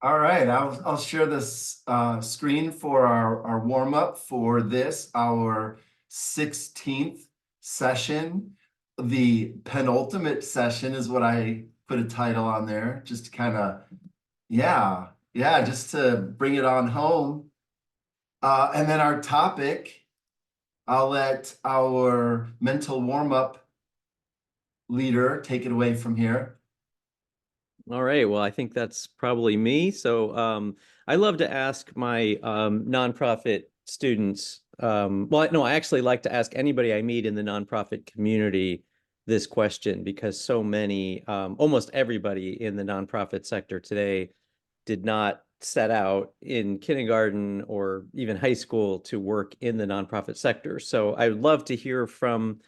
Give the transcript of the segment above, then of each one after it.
All right, I'll share this screen for our warm up for this, our 16th session. The penultimate session is what I put a title on there, just to kind of, yeah, just to bring it on home. And then our topic, I'll let our mental warm up leader take it away from here. All right. Well, I think that's probably me. So I love to ask my nonprofit students. Well, no, I actually like to ask anybody I meet in the nonprofit community this question because so many, almost everybody in the nonprofit sector today did not set out in kindergarten or even high school to work in the nonprofit sector. So I would love to hear from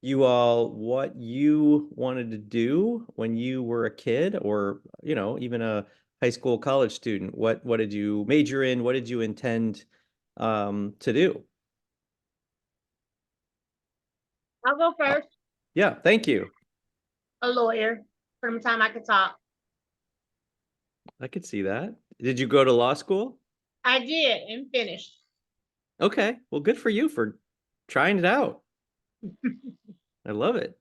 you all what you wanted to do when you were a kid or, even a high school, college student. What did you major in? What did you intend to do? I'll go first. Yeah, thank you. A lawyer from the time I could talk. I could see that. Did you go to law school? I did and finished. Okay, well, good for you for trying it out. I love it.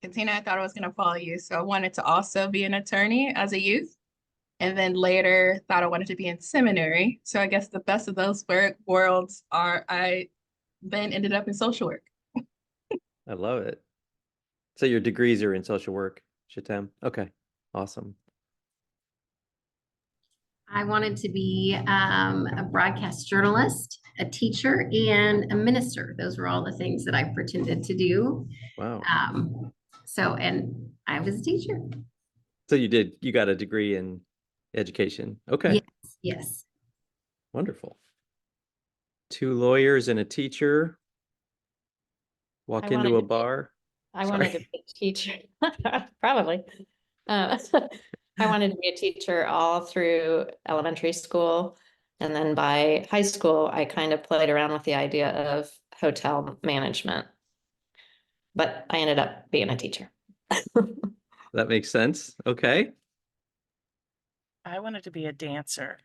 Katina, I thought I was going to follow you. So I wanted to also be an attorney as a youth. And then later thought I wanted to be in seminary. So I guess the best of those worlds are I then ended up in social work. I love it. So your degrees are in social work, Shatem. Okay, awesome. I wanted to be a broadcast journalist, a teacher, and a minister. Those were all the things that I pretended to do. Wow. And I was a teacher. So you got a degree in education. Okay. Yes, yes. Wonderful. Two lawyers and a teacher walk into a bar. I wanted to be a teacher, probably. I wanted to be a teacher all through elementary school. And then by high school, I kind of played around with the idea of hotel management. But I ended up being a teacher. That makes sense. Okay. I wanted to be a dancer.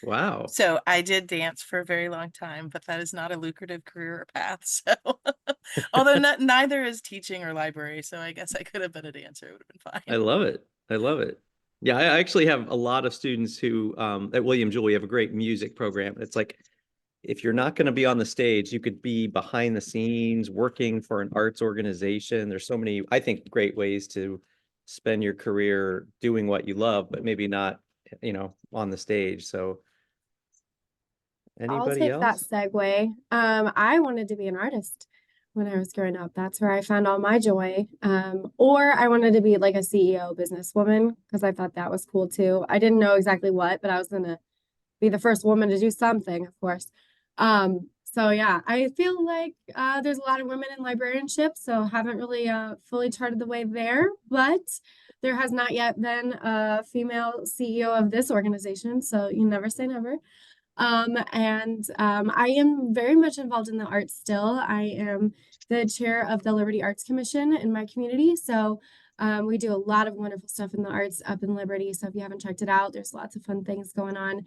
Wow. So I did dance for a very long time, but that is not a lucrative career or path. So although neither is teaching or library, so I guess I could have been a dancer. It would have been fine. I love it. I love it. Yeah, I actually have a lot of students who at William Jewell, we have a great music program. It's like if you're not going to be on the stage, you could be behind the scenes working for an arts organization. There's so many, I think, great ways to spend your career doing what you love, but maybe not, on the stage. So I'll anybody take that else? segue. I wanted to be an artist when I was growing up. That's where I found all my joy. Or I wanted to be like a CEO businesswoman because I thought that was cool too. I didn't know exactly what, but I was gonna be the first woman to do something, of course. So yeah, I feel like there's a lot of women in librarianship, so haven't really fully charted the way there, but there has not yet been a female CEO of this organization, so you never say never. I am very much involved in the arts still. I am the chair of the Liberty Arts Commission in my community. So we do a lot of wonderful stuff in the arts up in Liberty. So if you haven't checked it out, there's lots of fun things going on.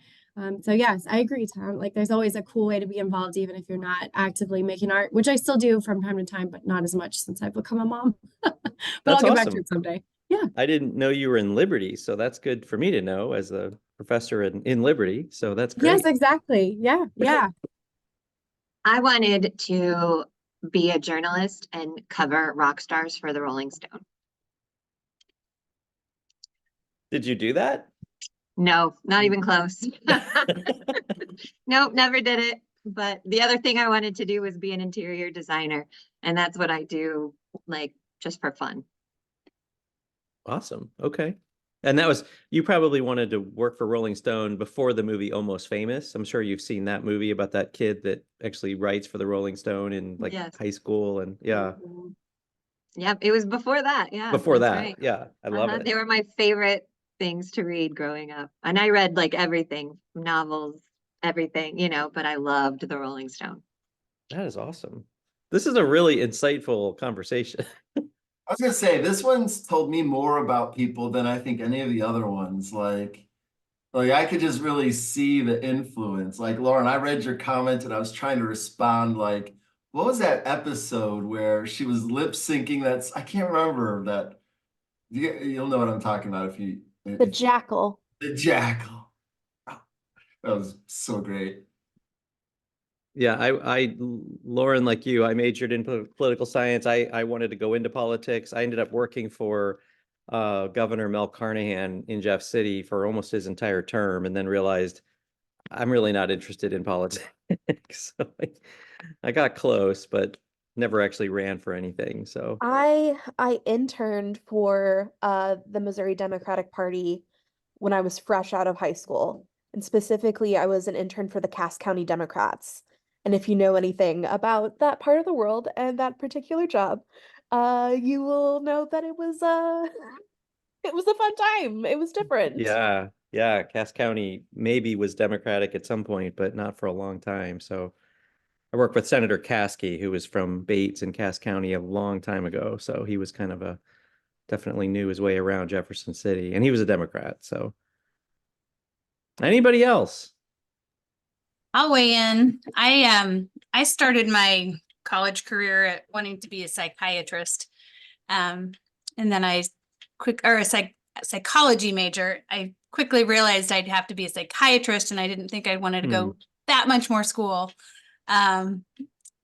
So yes, I agree, Tom. Like there's always a cool way to be involved, even if you're not actively making art, which I still do from time to time, but not as much since I've become a mom. But That's I'll get back to awesome. it someday. Yeah. I didn't know you were in Liberty, so that's good for me to know as a professor in Liberty. So that's great. Yes, exactly. Yeah. Yeah. I wanted to be a journalist and cover rock stars for the Rolling Stone. Did you do that? No, not even close. Nope, never did it. But the other thing I wanted to do was be an interior designer. And that's what I do, like, just for fun. Awesome. Okay. And you probably wanted to work for Rolling Stone before the movie Almost Famous. I'm sure you've seen that movie about that kid that actually writes for the Rolling Stone in like Yes. high school. And yeah. Yep, it was before that. Yeah. Before that's that. right. Yeah. I love it. They were my favorite things to read growing up. And I read like everything, novels, everything, but I loved the Rolling Stone. That is awesome. This is a really insightful conversation. I was gonna say, this one's told me more about people than I think any of the other ones. Like I could just really see the influence. Like Lauren, I read your comment and I was trying to respond like, what was that episode where she was lip syncing? I can't remember that. You'll know what I'm talking about if you. The Jackal. The Jackal. Oh, that was so great. Yeah, Lauren, like you, I majored in political science. I wanted to go into politics. I ended up working for Governor Mel Carnahan in Jeff City for almost his entire term, and then realized I'm really not interested in politics. So I got close, but never actually ran for anything. So I interned for the Missouri Democratic Party when I was fresh out of high school. And specifically, I was an intern for the Cass County Democrats. And if you know anything about that part of the world and that particular job, you will know that it was it was a fun time. It was different. yeah, Cass County maybe was Democratic at some point, but not for a long time. So I worked with Senator Caskey, who was from Bates in Cass County a long time ago. So he was kind of definitely knew his way around Jefferson City, and he was a Democrat. So anybody else? I'll weigh in. I started my college career at wanting to be a psychiatrist. And then a psychology major. I quickly realized I'd have to be a psychiatrist, and I didn't think I wanted to go that much more school. And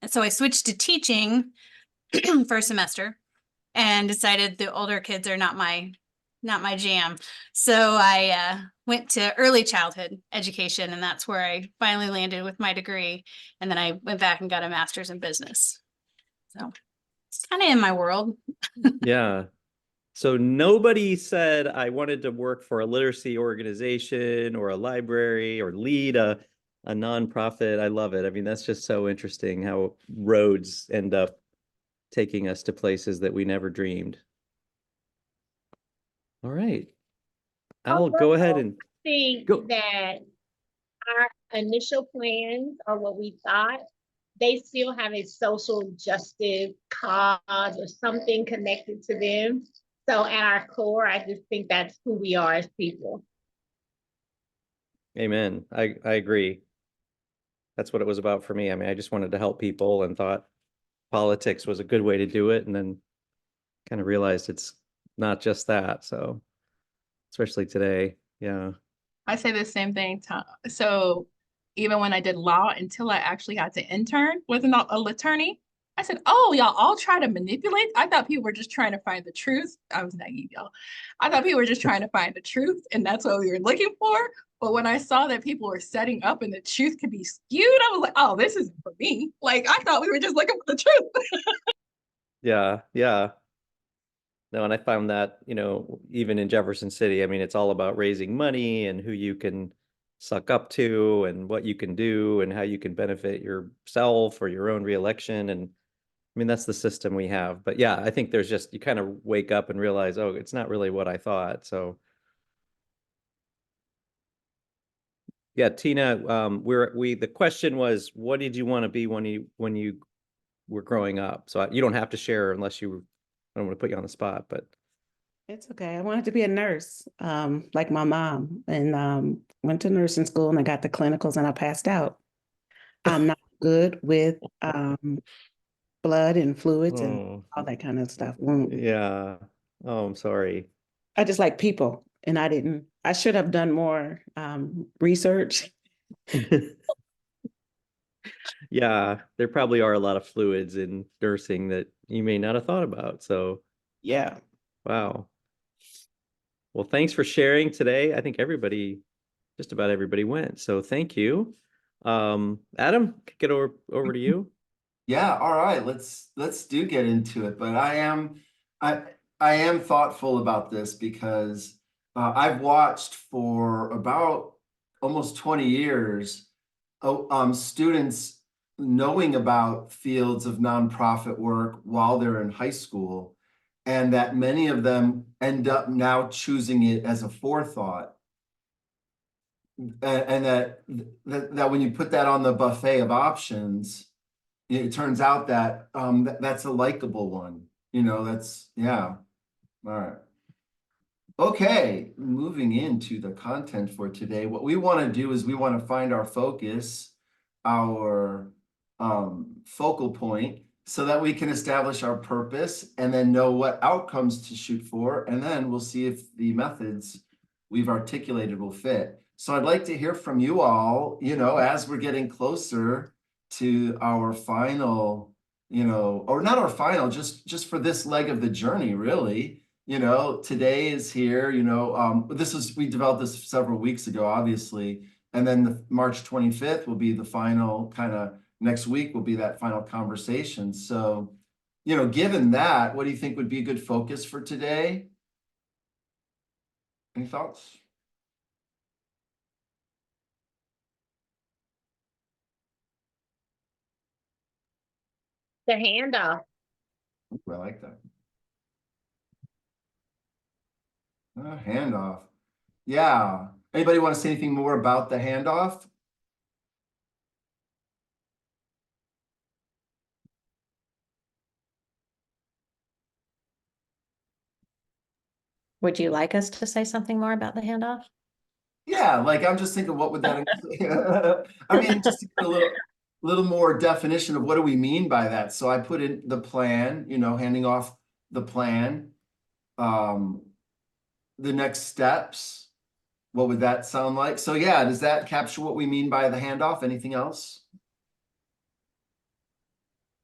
so I switched to teaching for a semester and decided the older kids are not my jam. So I went to early childhood education, and that's where I finally landed with my degree. And then I went back and got a master's in business. So it's kind of in my world. Yeah. So nobody said I wanted to work for a literacy organization or a library or lead a nonprofit. I love it. I mean, that's just so interesting how roads end up taking us to places that we never dreamed. All right. I'll go ahead and think go. that our initial plans or what we thought, they still have a social justice cause or something connected to them. So at our core, I just think that's who we are as people. Amen. I agree. That's what it was about for me. I mean, I just wanted to help people and thought politics was a good way to do it, and then kind of realized it's not just that. So especially today. Yeah. I say the same thing. So even when I did law, until I actually had to intern with an attorney, I said, oh, y'all all try to manipulate. I thought people were just trying to find the truth. I was naive, y'all. I thought people were just trying to find the truth, and that's what we were looking for. But when I saw that people were setting up and the truth could be skewed, I was like, oh, this isn't for me. Like, I thought we were just looking for the truth. Yeah. No, and I found that, even in Jefferson City, I mean, it's all about raising money and who you can suck up to and what you can do and how you can benefit yourself or your own reelection. And I mean, that's the system we have. But yeah, I think there's just, you kind of wake up and realize, oh, it's not really what I thought. So yeah, Tina, the question was, what did you want to be when you were growing up? So you don't have to share unless I don't want to put you on the spot, but. It's okay. I wanted to be a nurse, like my mom, and went to nursing school, and I got the clinicals and I passed out. I'm not good with blood and fluids and all that kind of stuff. Yeah. Oh, I'm sorry. I just like people, and I should have done more research. Yeah, there probably are a lot of fluids in nursing that you may not have thought about. So yeah. Wow. Well, thanks for sharing today. I think just about everybody went. So thank you. Adam, kick it over to you. Yeah, all right. Let's get into it. But I am thoughtful about this because I've watched for about almost 20 years students knowing about fields of nonprofit work while they're in high school, and that many of them end up now choosing it as a forethought. And that when you put that on the buffet of options, it turns out that that's a likable one. You know, that's, yeah. All right. Okay, moving into the content for today, what we want to do is we want to find our focus, our focal point, so that we can establish our purpose and then know what outcomes to shoot for, and then we'll see if the methods we've articulated will fit. So I'd like to hear from you all, you know, as we're getting closer to our final, you know, or not our final, just for this leg of the journey, really. You know, today is here, you know, we developed this several weeks ago, obviously. And then the March 25th will be the final kind of, next week will be that final conversation. So, you know, given that, what do you think would be a good focus for today? Any thoughts? The handoff. Ooh, I like that. Handoff. Yeah. Anybody want to say anything more about the handoff? Would you like us to say something more about the handoff? Yeah, like I'm just thinking, what would that include? I mean, just to get a little more definition of what do we mean by that. So I put in the plan, you know, handing off the plan. The next steps, what would that sound like? So yeah, does that capture what we mean by the handoff? Anything else?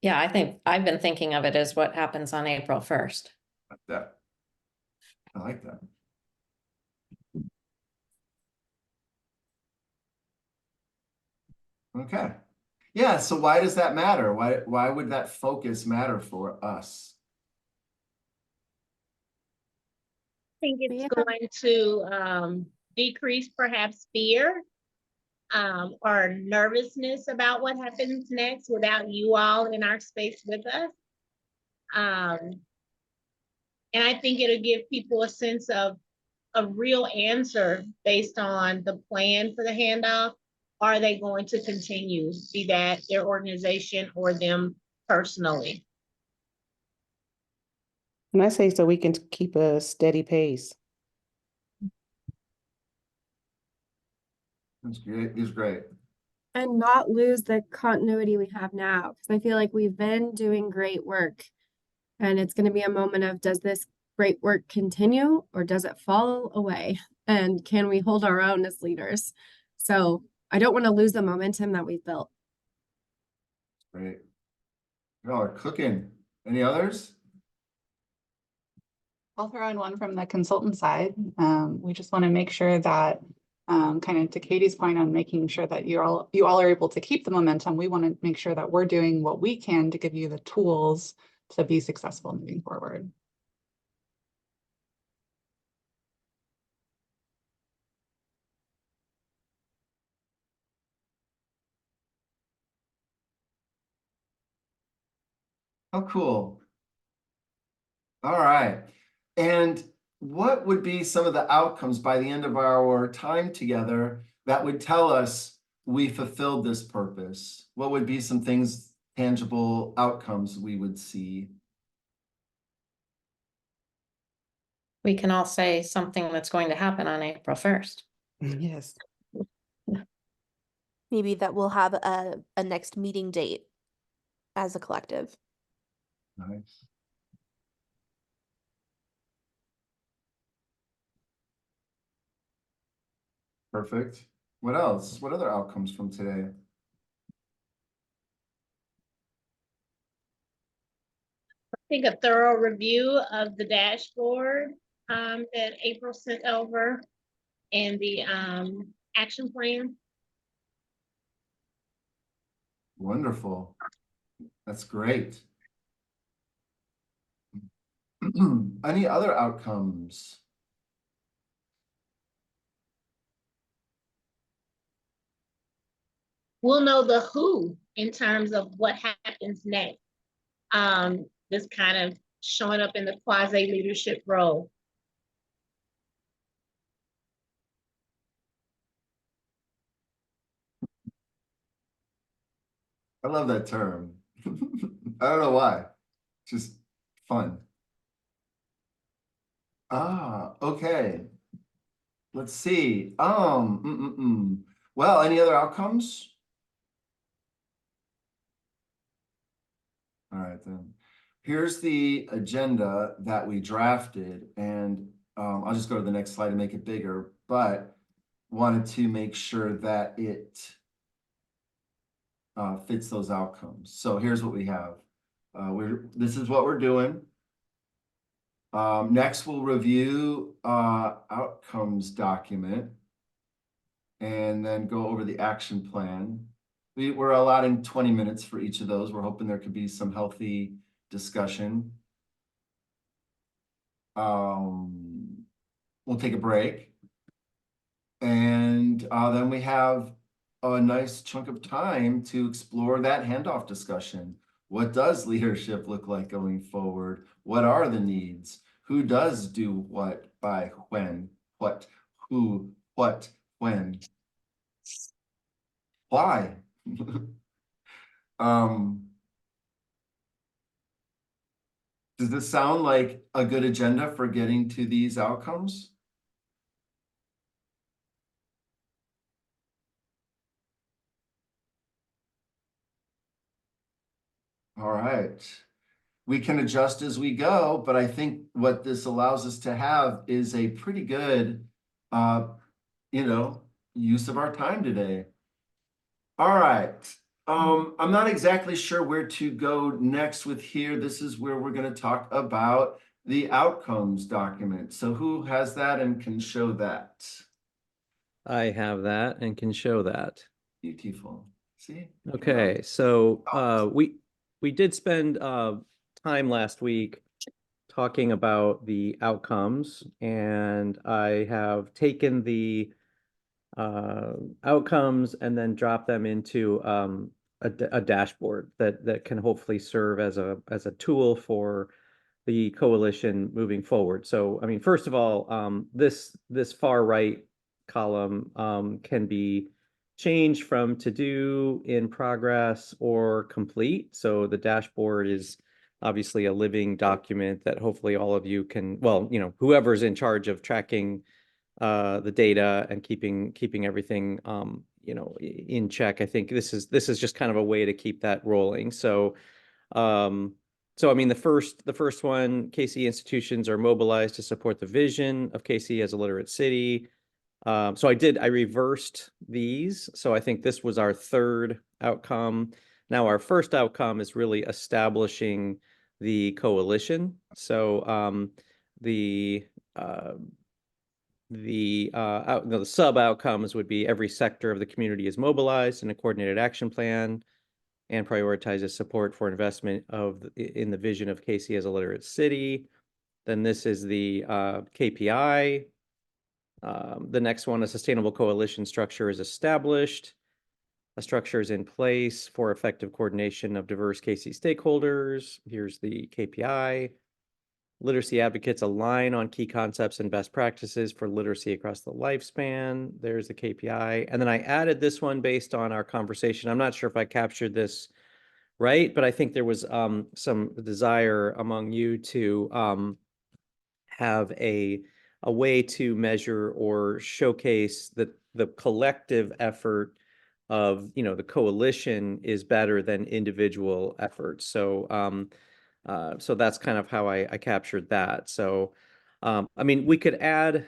Yeah, I think I've been thinking of it as what happens on April 1st. Like that. I like that. Okay. Yeah, so why does that matter? Why would that focus matter for us? I think it's Yeah. going to decrease perhaps fear or nervousness about what happens next without you all in our space with us. And I think it'll give people a sense of a real answer based on the plan for the handoff. Are they going to continue, be that their organization or them personally? And I say so we can keep a steady pace. That's great. It's great. And not lose the continuity we have now, because I feel like we've been doing great work. And it's going to be a moment of, does this great work continue or does it fall away? And can we hold our own as leaders? So I don't want to lose the momentum that we've built. Great. Y'all are cooking. Any others? I'll throw in one from the consultant side. We just want to make sure that, kind of to Katie's point on making sure that you all are able to keep the momentum. We want to make sure that we're doing what we can to give you the tools to be successful moving forward. Oh, cool. All right. And what would be some of the outcomes by the end of our time together that would tell us we fulfilled this purpose? What would be some things, tangible outcomes we would see? We can all say something that's going to happen on April 1st. Yes. Maybe that we'll have a next meeting date as a collective. Nice. Perfect. What else? What other outcomes from today? I think a thorough review of the dashboard that April sent over and the action plan. Wonderful. That's great. Any other outcomes? We'll know the who in terms of what happens next. This kind of showing up in the quasi leadership role. I love that term. I don't know why. Just fun. Ah, okay. Let's see. Well, any other outcomes? All right, then. Here's the agenda that we drafted, and I'll just go to the next slide to make it bigger, but wanted to make sure that it fits those outcomes. So here's what we have. This is what we're doing. Next, we'll review outcomes document and then go over the action plan. We're allotting 20 minutes for each of those. We're hoping there could be some healthy discussion. We'll take a break. And then we have a nice chunk of time to explore that handoff discussion. What does leadership look like going forward? What are the needs? Who does do what, by, when, what, who, what, when? Why? Does this sound like a good agenda for getting to these outcomes? All right. We can adjust as we go, but I think what this allows us to have is a pretty good, use of our time today. All right. I'm not exactly sure where to go next with here. This is where we're going to talk about the outcomes document. So who has that and can show that? I have that and can show that. Beautiful. See? Okay, so we did spend time last week talking about the outcomes, and I have taken the outcomes and then drop them into a dashboard that can hopefully serve as a tool for the coalition moving forward. So, I mean, first of all, this far right column can be changed from to do, in progress, or complete. So the dashboard is obviously a living document that hopefully all of you can, well, whoever's in charge of tracking the data and keeping everything in check. I think this is just kind of a way to keep that rolling. So I mean, the first one, KC institutions are mobilized to support the vision of KC as a literate city. So I reversed these. So I think this was our third outcome. Now our first outcome is really establishing the coalition. So the sub outcomes would be every sector of the community is mobilized in a coordinated action plan and prioritizes support for investment in the vision of KC as a literate city. Then this is the KPI. The next one, a sustainable coalition structure is established. A structure is in place for effective coordination of diverse KC stakeholders. Here's the KPI. Literacy advocates align on key concepts and best practices for literacy across the lifespan. There's the KPI. And then I added this one based on our conversation. I'm not sure if I captured this right, but I think there was some desire among you to have a way to measure or showcase that the collective effort of the coalition is better than individual efforts. So so that's kind of how I captured that. So I mean, we could add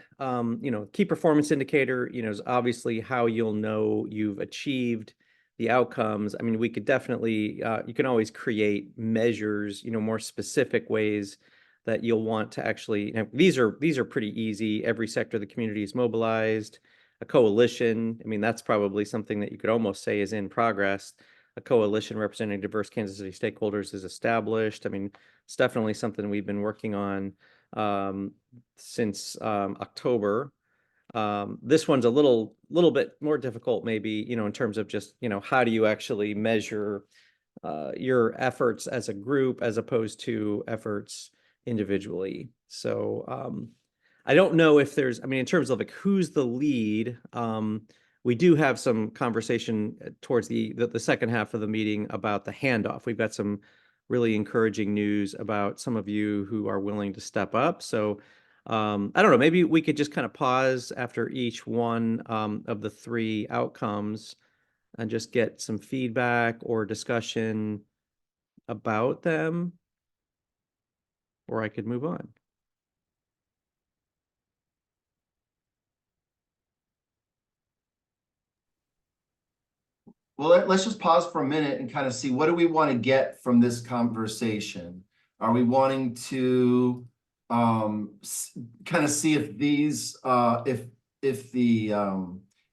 key performance indicator, is obviously how you'll know you've achieved the outcomes. I mean, we could definitely you can always create measures, more specific ways that you'll want to actually, these are pretty easy. Every sector of the community is mobilized. A coalition, I mean, that's probably something that you could almost say is in progress. A coalition representing diverse Kansas City stakeholders is established. I mean, it's definitely something we've been working on since October. This one's a little bit more difficult, maybe, in terms of just, how do you actually measure your efforts as a group as opposed to efforts individually. So I don't know if there's, I mean, in terms of like who's the lead, we do have some conversation towards the second half of the meeting about the handoff. We've got some really encouraging news about some of you who are willing to step up. So I don't know, maybe we could just kind of pause after each one of the three outcomes and just get some feedback or discussion about them, or I could move on. Well, let's just pause for a minute and kind of see, what do we want to get from this conversation? Are we wanting to kind of see if these if the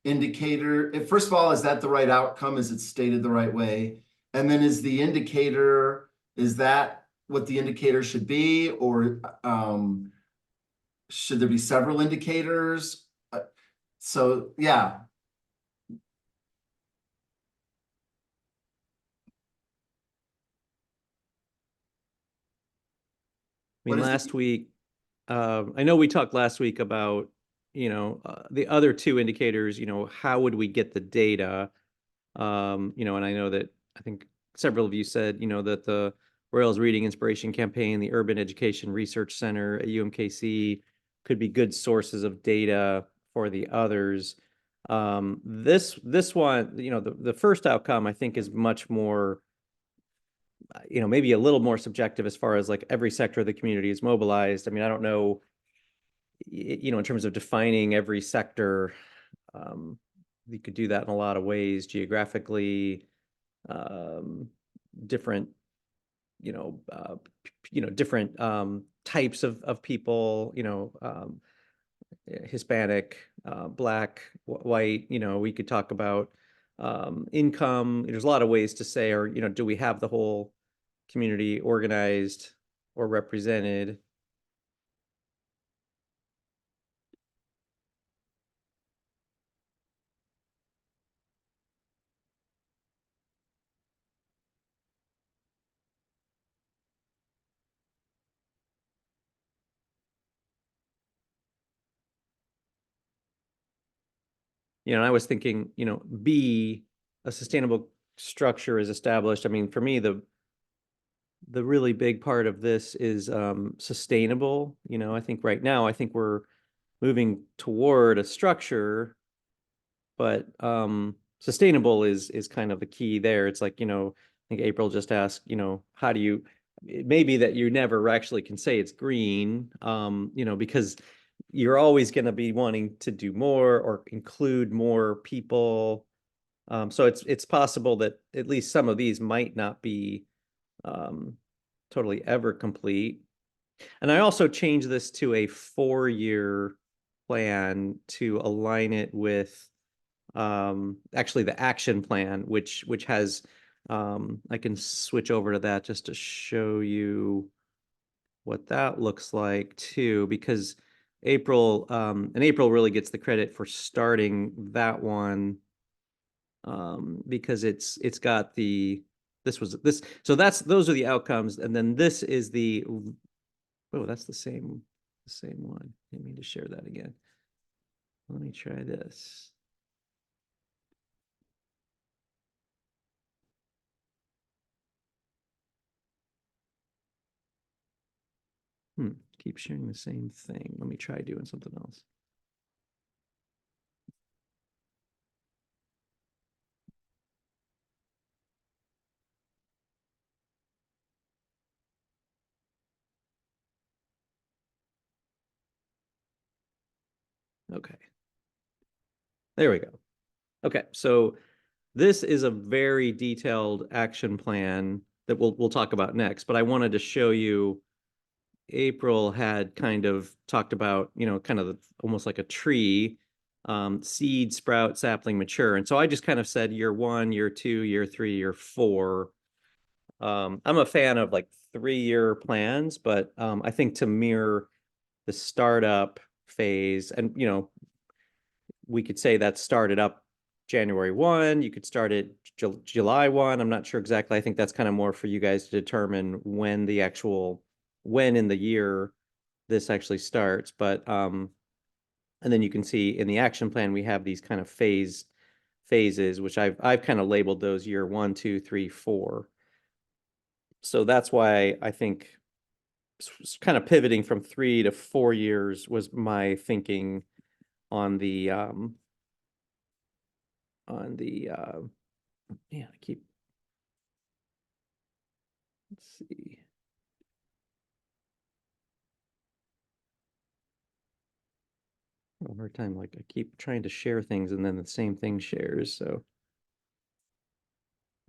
indicator, first of all, is that the right outcome? Is it stated the right way? And then is the indicator, is that what the indicator should be, or should there be several indicators? So yeah. I mean, What is the- last week, I know we talked last week about, the other two indicators, how would we get the data? And I know that I think several of you said, that the Royals Reading Inspiration Campaign, the Urban Education Research Center at UMKC could be good sources of data for the others. This one, the first outcome, I think, is much more, maybe a little more subjective as far as like every sector of the community is mobilized. I mean, I don't know, in terms of defining every sector, you could do that in a lot of ways, geographically, different, different types of people, Hispanic, Black, white, we could talk about income. There's a lot of ways to say, or, do we have the whole community organized or represented? I was thinking, B, a sustainable structure is established. I mean, for me, the really big part of this is sustainable. I think right now, I think we're moving toward a structure, but sustainable is kind of the key there. It's like, I think April just asked, how do you, it may be that you never actually can say it's green, because you're always going to be wanting to do more or include more people. So it's possible that at least some of these might not be totally ever complete. And I also changed this to a 4-year plan to align it with actually the action plan, which has I can switch over to that just to show you what that looks like too, because April really gets the credit for starting that one, because it's got so those are the outcomes, and then this is that's the same one. I didn't mean to share that again. Let me try this. Keep sharing the same thing. Let me try doing something else. Okay. There we go. Okay, so this is a very detailed action plan that we'll talk about next, but I wanted to show you, April had kind of talked about, kind of almost like a tree, seed, sprout, sapling, mature. And so I just kind of said year 1, year 2, year 3, year 4. I'm a fan of like 3-year plans, but I think to mirror the startup phase, and we could say that started up January 1, you could start it July 1. I'm not sure exactly. I think that's kind of more for you guys to determine when in the year this actually starts. But and then you can see in the action plan, we have these kind of phases, which I've kind of labeled those year 1, 2, 3, 4. So that's why I think kind of pivoting from 3 to 4 years was my thinking on the yeah, I keep, let's see. A hard time, like I keep trying to share things and then the same thing shares, so.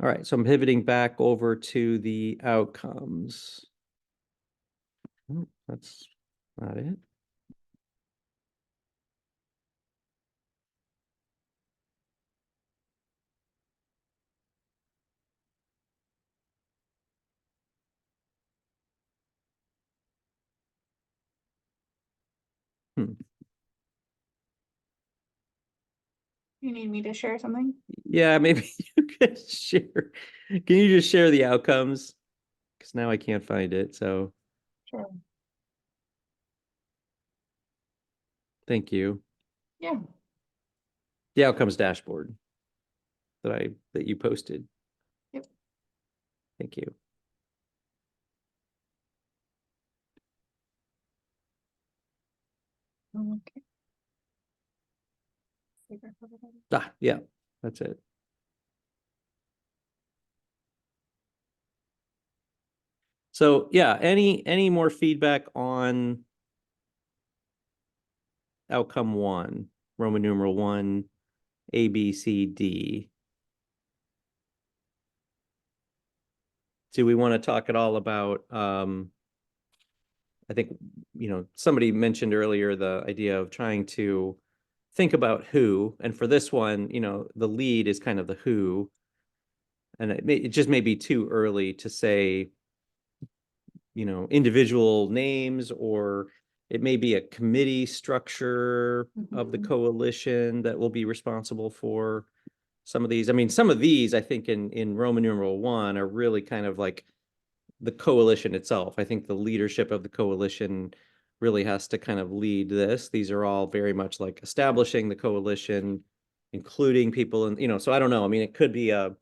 All right, so I'm pivoting back over to the outcomes. Oh, that's not it. You need me to share something? Yeah, maybe you could share. Can you just share the outcomes? Because now I can't find it, so Sure. thank you. Yeah. The outcomes dashboard that you posted. Yep. Thank you. Okay. Yeah, that's it. So yeah, any more feedback on outcome 1, Roman numeral 1, A, B, C, D? Do we want to talk at all about, I think, somebody mentioned earlier the idea of trying to think about who, and for this one, the lead is kind of the who, and it just may be too early to say, individual names, or it may be a committee structure of the coalition that will be responsible for some of these. I mean, some of these, I think in Roman numeral 1 are really kind of like the coalition itself. I think the leadership of the coalition really has to kind of lead this. These are all very much like establishing the coalition, including people, and so I don't know. I mean, it could be a,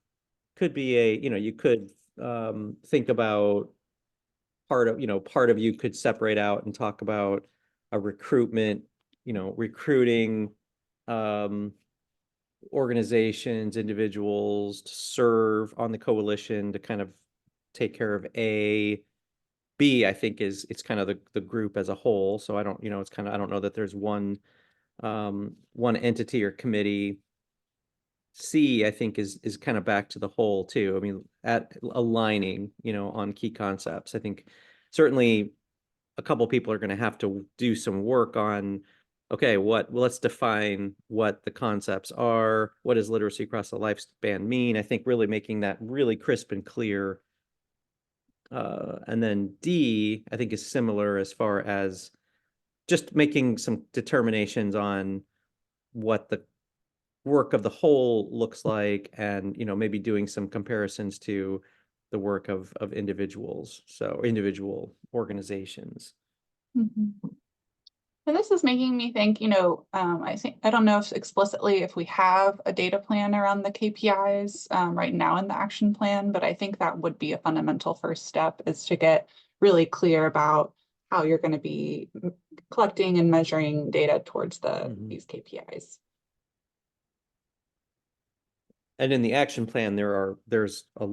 you could think about part of you could separate out and talk about a recruitment, recruiting organizations, individuals to serve on the coalition to kind of take care of A. B, I think it's kind of the group as a whole. So I don't, it's kind of, I don't know that there's one entity or committee. C, I think is kind of back to the whole too. I mean, at aligning, on key concepts. I think certainly a couple people are going to have to do some work on, okay, let's define what the concepts are. What does literacy across the lifespan mean? I think really making that really crisp and clear. And then D, I think is similar as far as just making some determinations on what the work of the whole looks like, and maybe doing some comparisons to the work of individuals, so individual organizations. And this is making me think, I don't know if explicitly if we have a data plan around the KPIs right now in the action plan, but I think that would be a fundamental first step, is to get really clear about how you're going to be collecting and measuring data towards these KPIs. And in the action plan, there's a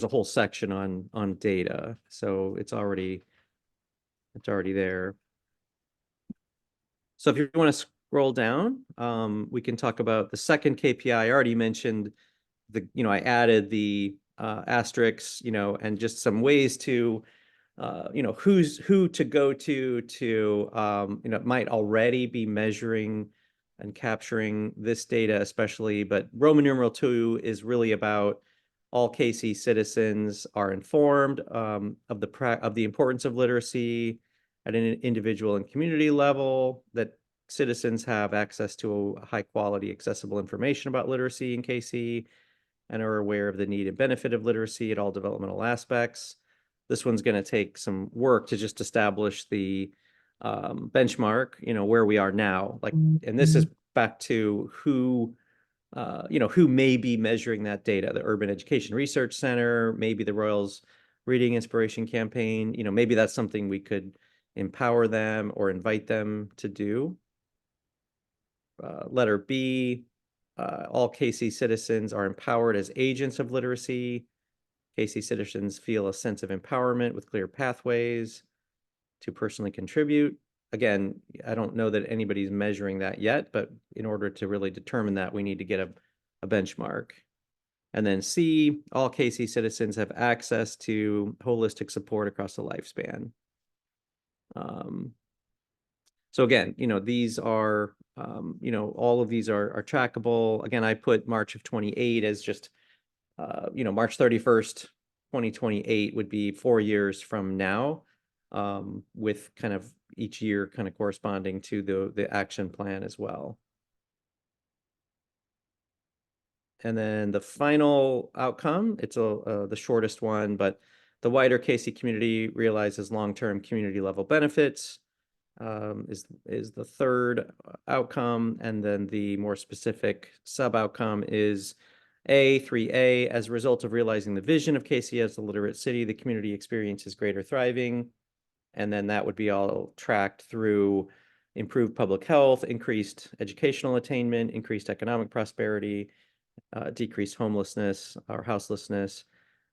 whole section on data, so it's already there. So if you want to scroll down, we can talk about the second KPI. I already mentioned I added the asterisks, and just some ways to, who to go to, might already be measuring and capturing this data especially, but Roman numeral 2 is really about all KC citizens are informed of the importance of literacy at an individual and community level, that citizens have access to high quality, accessible information about literacy in KC, and are aware of the need and benefit of literacy at all developmental aspects. This one's going to take some work to just establish the benchmark, where we are now. And this is back to who may be measuring that data. The Urban Education Research Center, maybe the Royals reading inspiration campaign. You know, maybe that's something we could empower them or invite them to do. Letter B, all KC citizens are empowered as agents of literacy. KC citizens feel a sense of empowerment with clear pathways to personally contribute. Again, I don't know that anybody's measuring that yet, but in order to really determine that, we need to get a benchmark. And then C, all KC citizens have access to holistic support across the lifespan. So again, you know, these are, you know, all of these are trackable. Again, I put March of 28 as just, you know, March 31st, 2028 would be 4 years from now, with kind of each year kind of corresponding to the action plan as well. And then the final outcome, it's the shortest one, but the wider KC community realizes long-term community level benefits, is the third outcome. And then the more specific sub-outcome is A, 3A, as a result of realizing the vision of KC as a literate city, the community experiences greater thriving. And then that would be all tracked through improved public health, increased educational attainment, increased economic prosperity, decreased homelessness or houselessness.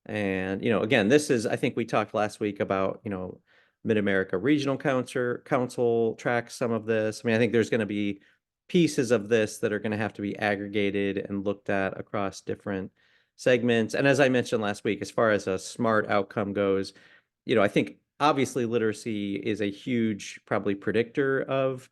And, you know, again, this is, I think we talked last week about, you know, Mid-America Regional Council tracks some of this. I mean, I think there's going to be pieces of this that are going to have to be aggregated and looked at across different segments. And as I mentioned last week, as far as a SMART outcome goes, you know, I think obviously literacy is a huge probably predictor of,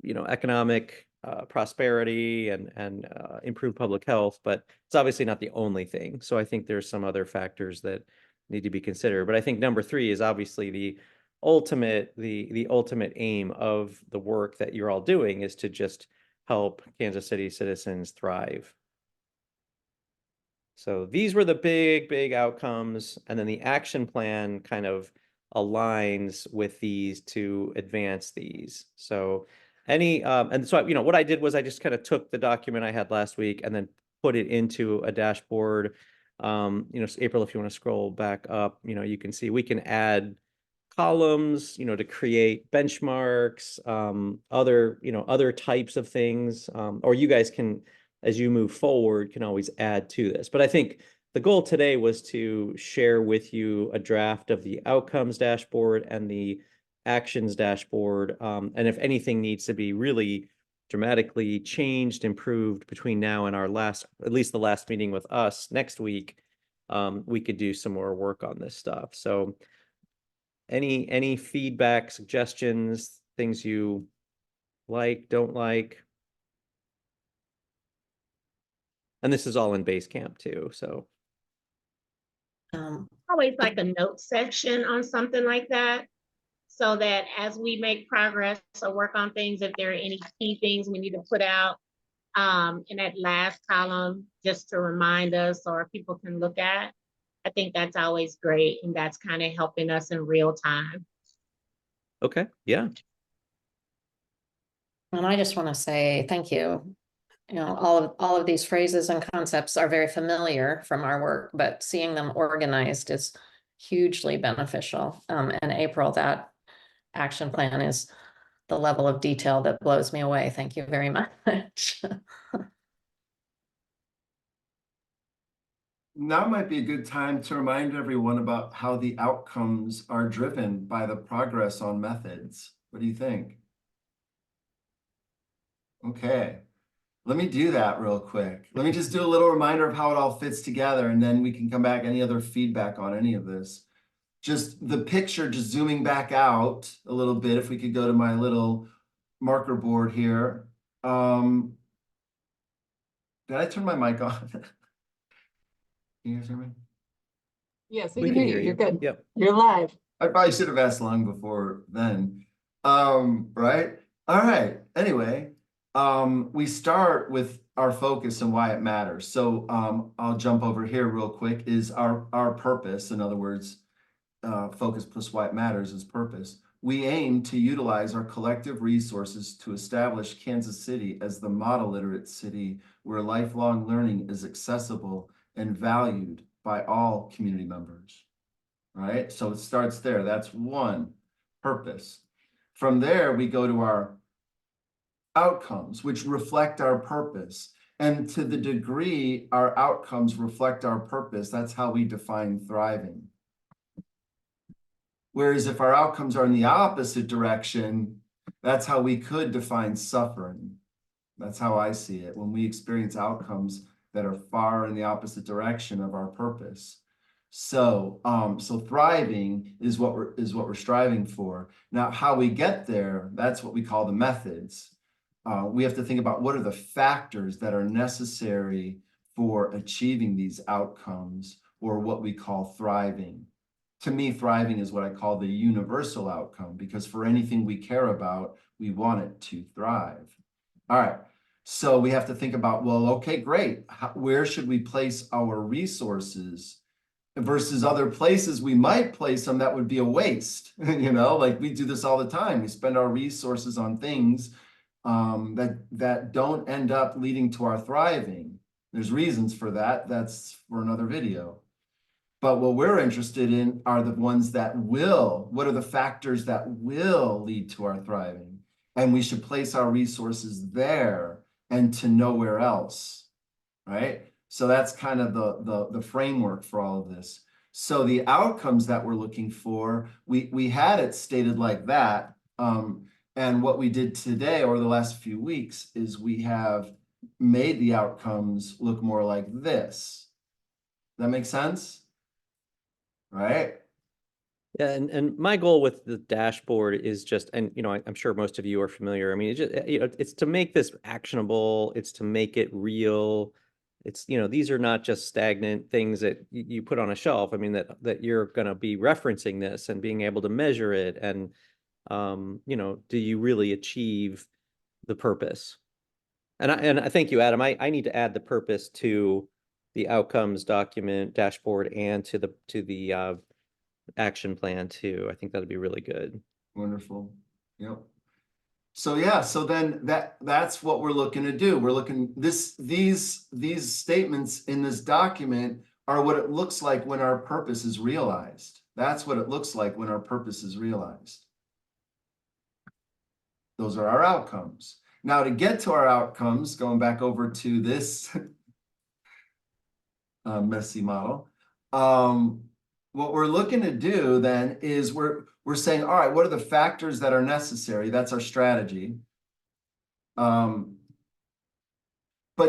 you know, economic prosperity and improved public health, but it's obviously not the only thing. So I think there's some other factors that need to be considered. But I think number 3 is obviously the ultimate aim of the work that you're all doing is to just help Kansas City citizens thrive. So these were the big outcomes, and then the action plan kind of aligns with these to advance these. So and so, you know, what I did was I just kind of took the document I had last week and then put it into a dashboard. You know, so April, if you want to scroll back up, you know, you can see we can add columns, you know, to create benchmarks, other types of things, or you guys can, as you move forward, can always add to this. But I think the goal today was to share with you a draft of the outcomes dashboard and the actions dashboard. And if anything needs to be really dramatically changed, improved between now and our at least the last meeting with us next week, we could do some more work on this stuff. So any feedback, suggestions, things you like, don't like? And this is all in Basecamp too, so. Always like a note section on something like that, so that as we make progress or work on things, if there are any key things we need to put out in that last column, just to remind us or people can look at, I think that's always great. And that's kind of helping us in real time. Okay, yeah. And I just want to say thank you. You know, all of these phrases and concepts are very familiar from our work, but seeing them organized is hugely beneficial. And April, that action plan is the level of detail that blows me away. Thank you very much. Now might be a good time to remind everyone about how the outcomes are driven by the progress on methods. What do you think? Okay. Let me do that real quick. Let me just do a little reminder of how it all fits together, and then we can come back. Any other feedback on any of this? Just the picture, just zooming back out a little bit. If we could go to my little marker board here. Did I turn my mic on? Can you guys hear me? Yes, we can hear you. You're good. Yep. You're live. I probably should have asked long before then. Right? All right. Anyway. We start with our focus and why it matters. So I'll jump over here real quick, is our purpose. In other words, focus plus why it matters is purpose. We aim to utilize our collective resources to establish Kansas City as the model literate city where lifelong learning is accessible and valued by all community members. right? So it starts there. That's one, purpose. From there, we go to our outcomes, which reflect our purpose. And to the degree our outcomes reflect our purpose, that's how we define thriving. Whereas if our outcomes are in the opposite direction, that's how we could define suffering. That's how I see it. When we experience outcomes that are far in the opposite direction of our purpose. So, so thriving is what we're striving for. Now, how we get there, that's what we call the methods. We have to think about what are the factors that are necessary for achieving these outcomes, or what we call thriving. To me, thriving is what I call the universal outcome, because for anything we care about, we want it to thrive. All right. So we have to think about, well, okay, great. Where should we place our resources versus other places we might place them that would be a waste? You know, like we do this all the time. We spend our resources on things that don't end up leading to our thriving. There's reasons for that. That's for another video. But what we're interested in are the ones that will. What are the factors that will lead to our thriving? And we should place our resources there and to nowhere else, right? So that's kind of the framework for all of this. So the outcomes that we're looking for, we had it stated like that. And what we did today or the last few weeks is we have made the outcomes look more like this. That makes sense? Right? Yeah, and my goal with the dashboard is just, and you know, I'm sure most of you are familiar. I mean, it's just, you know, it's to make this actionable. It's to make it real. It's, you know, these are not just stagnant things that you put on a shelf. I mean, that you're going to be referencing this and being able to measure it. And, you know, do you really achieve the purpose? And I thank you, Adam. I need to add the purpose to the outcomes document dashboard and to the action plan too. I think that'd be really good. Wonderful. Yep. So yeah, so then that's what we're looking to do. We're looking these statements in this document are what it looks like when our purpose is realized. That's what it looks like when our purpose is realized. Those are our outcomes. Now, to get to our outcomes, going back over to this messy model, what we're looking to do then is we're saying, all right, what are the factors that are necessary? That's our strategy. But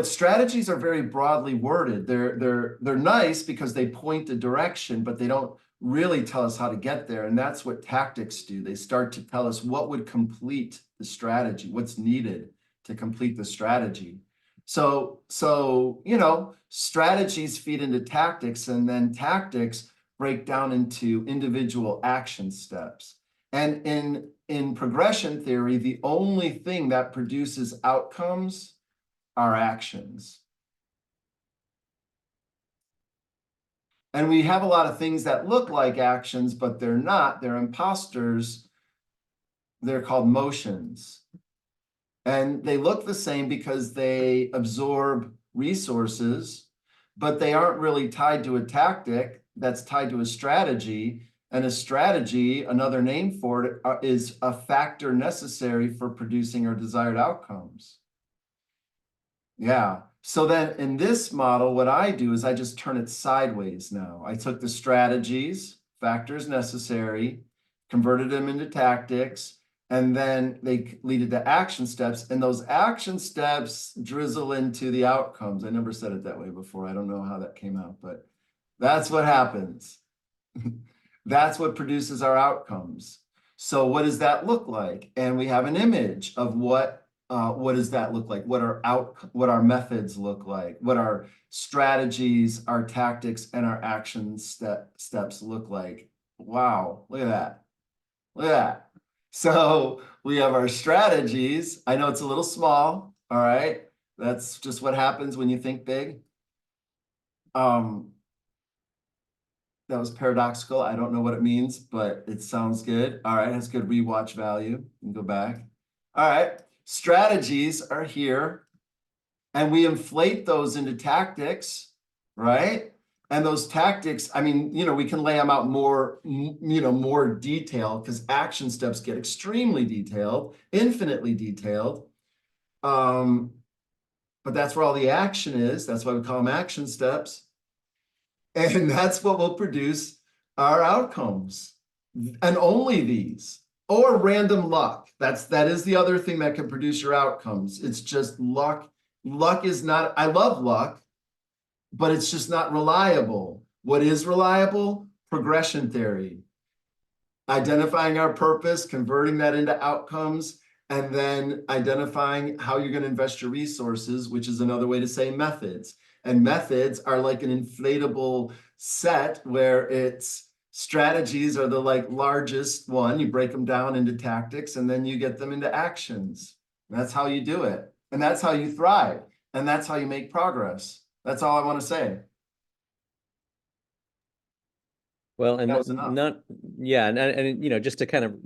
strategies are very broadly worded. They're nice because they point a direction, but they don't really tell us how to get there. And that's what tactics do. They start to tell us what would complete the strategy, what's needed to complete the strategy. So you know, strategies feed into tactics, and then tactics break down into individual action steps. And in progression theory, the only thing that produces outcomes are actions. And we have a lot of things that look like actions, but they're not. They're imposters. They're called motions. And they look the same because they absorb resources, but they aren't really tied to a tactic that's tied to a strategy. And a strategy, another name for it, is a factor necessary for producing our desired outcomes. Yeah. So then in this model, what I do is I just turn it sideways now. I took the strategies, factors necessary, converted them into tactics, and then they lead to action steps. And those action steps drizzle into the outcomes. I never said it that way before. I don't know how that came out, but that's what happens. That's what produces our outcomes. So what does that look like? And we have an image of what does that look like? What our methods look like? What our strategies, our tactics, and our action steps look like? Wow, look at that. Look at that. So we have our strategies. I know it's a little small, all right? That's just what happens when you think big. That was paradoxical. I don't know what it means, but it sounds good. All right, it has good rewatch value. You can go back. All right, strategies are here, and we inflate those into tactics, right? And those tactics, I mean, we can lay them out more, more detailed, because action steps get extremely detailed, infinitely detailed. But that's where all the action is. That's why we call them action steps. And that's what will produce our outcomes. And only these, or random luck. That is the other thing that can produce your outcomes. It's just luck. Luck is not, I love luck, but it's just not reliable. What is reliable? Progression theory. Identifying our purpose, converting that into outcomes, and then identifying how you're going to invest your resources, which is another way to say methods. And methods are like an inflatable set where it's strategies are the largest one. You break them down into tactics, and then you get them into actions. And that's how you do it. And that's how you thrive. And that's how you make progress. That's all I want to say. Well, and That was enough. and just to kind of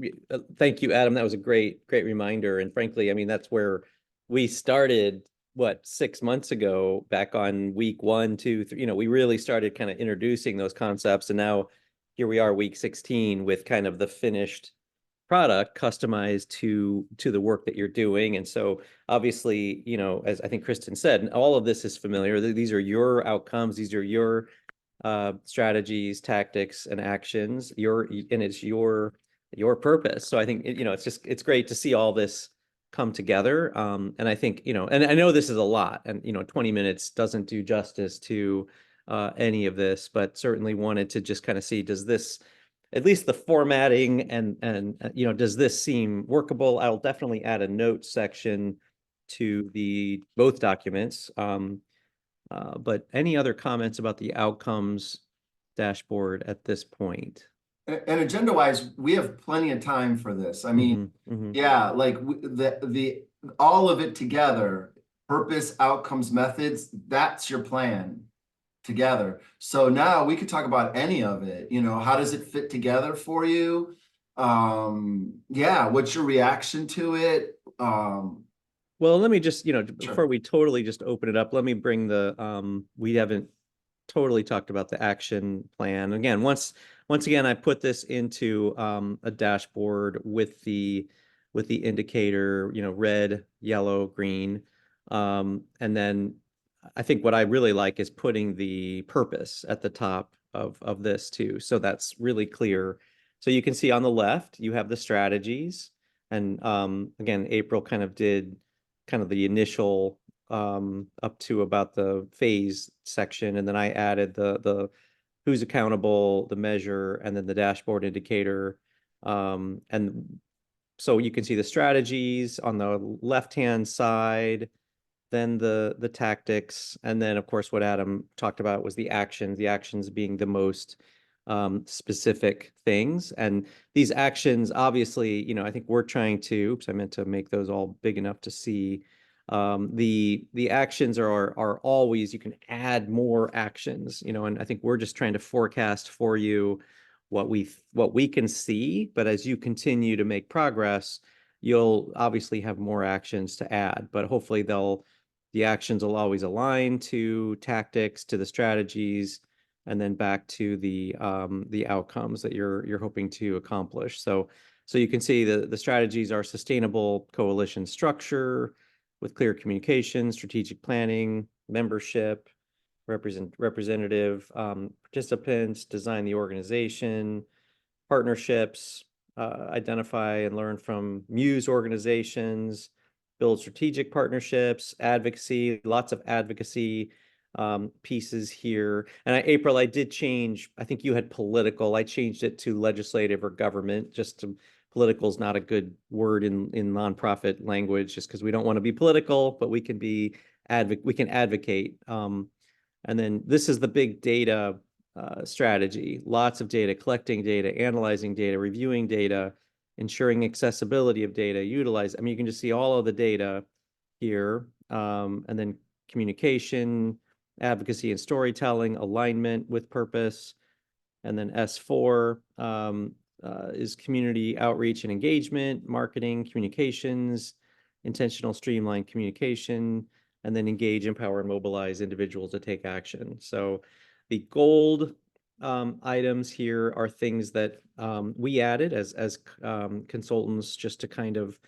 thank you, Adam. That was a great reminder. And frankly, I mean, that's where we started, 6 months ago, back on week 1, 2, 3. We really started kind of introducing those concepts, and now here we are, week 16, with kind of the finished product customized to the work that you're doing. And so obviously, as I think Kristen said, all of this is familiar. These are your outcomes. These are your strategies, tactics, and actions. And it's your purpose. So I think it's great to see all this come together. And I think and I know this is a lot, and 20 minutes doesn't do justice to any of this, but certainly wanted to just kind of see, does this, at least the formatting, and does this seem workable? I'll definitely add a notes section to both documents. But any other comments about the outcomes dashboard at this point? And agenda-wise, we have plenty of time for this. I mean, yeah, like the all of it together, purpose, outcomes, methods, that's your plan together. So now we could talk about any of it. How does it fit together for you? Yeah, what's your reaction to it? Well, let me just, before we totally just open it up, let me bring we haven't totally talked about the action plan. Again, once again, I put this into a dashboard with the indicator, red, yellow, green. And then I think what I really like is putting the purpose at the top of this too. So that's really clear. So you can see on the left, you have the strategies. And again, April kind of did the initial up to about the phase section. And then I added the who's accountable, the measure, and then the dashboard indicator. And so you can see the strategies on the left-hand side, then the tactics, and then of course what Adam talked about was the actions being the most specific things. And these actions, obviously, I think we're trying to, oops, I meant to make those all big enough to see. The actions are always, you can add more actions, and I think we're just trying to forecast for you what we can see. But as you continue to make progress, you'll obviously have more actions to add, but hopefully the actions will always align to tactics, to the strategies, and then back to the outcomes that you're hoping to accomplish. So you can see the strategies are sustainable coalition structure with clear communication, strategic planning, membership, representative participants, design the organization, partnerships, identify and learn from Muse organizations, build strategic partnerships, advocacy, lots of advocacy pieces here. And April, I did change, I think you had political, I changed it to legislative or government, political is not a good word in nonprofit language, just because we don't want to be political, but we can advocate. And then this is the big data strategy, lots of data, collecting data, analyzing data, reviewing data, ensuring accessibility of data, I mean, you can just see all of the data here. And then communication, advocacy and storytelling, alignment with purpose. And then S4 is community outreach and engagement, marketing, communications, intentional streamlined communication, and then engage, empower, and mobilize individuals to take action. So The gold items here are things that we added as consultants, just to kind of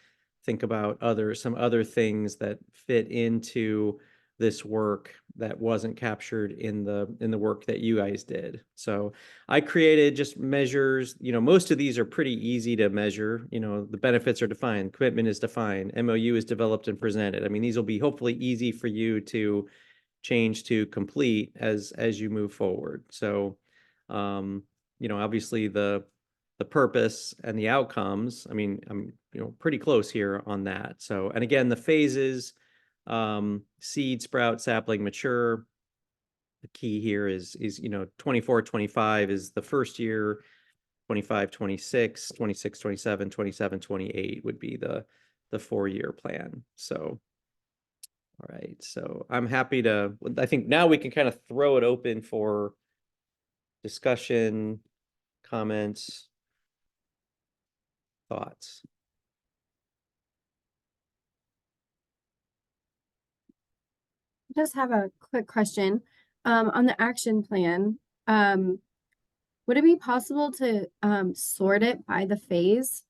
think about some other things that fit into this work that wasn't captured in the work that you guys did. So I created just measures. Most of these are pretty easy to measure. The benefits are defined, commitment is defined, MOU is developed and presented. I mean, these will be hopefully easy for you to change to complete as you move forward. So obviously the purpose and the outcomes, I mean, I'm pretty close here on that. So, and again, the phases, seed, sprout, sapling, mature. The key here is 24, 25 is the first year, 25, 26, 26, 27, 27, 28 would be the 4-year plan. So, all right. So I'm happy I think now we can kind of throw it open for discussion, comments, thoughts. Just have a quick question. On the action plan, would it be possible to sort it by the phase?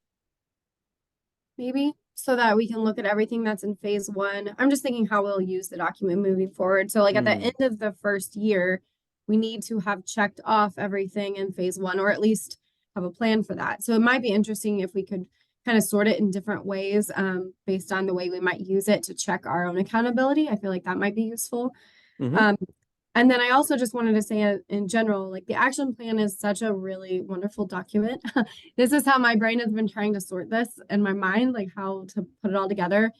Maybe, so that we can look at everything that's in phase 1. I'm just thinking how we'll use the document moving forward. So like at the end of the first year, we need to have checked off everything in phase 1, or at least have a plan for that. So it might be interesting if we could kind of sort it in different ways, based on the way we might use it to check our own accountability. I feel like that might be useful. And then I also just wanted to say in general, like the action plan is such a really wonderful document. This is how my brain has been trying to sort this in my mind, like how to put it all together.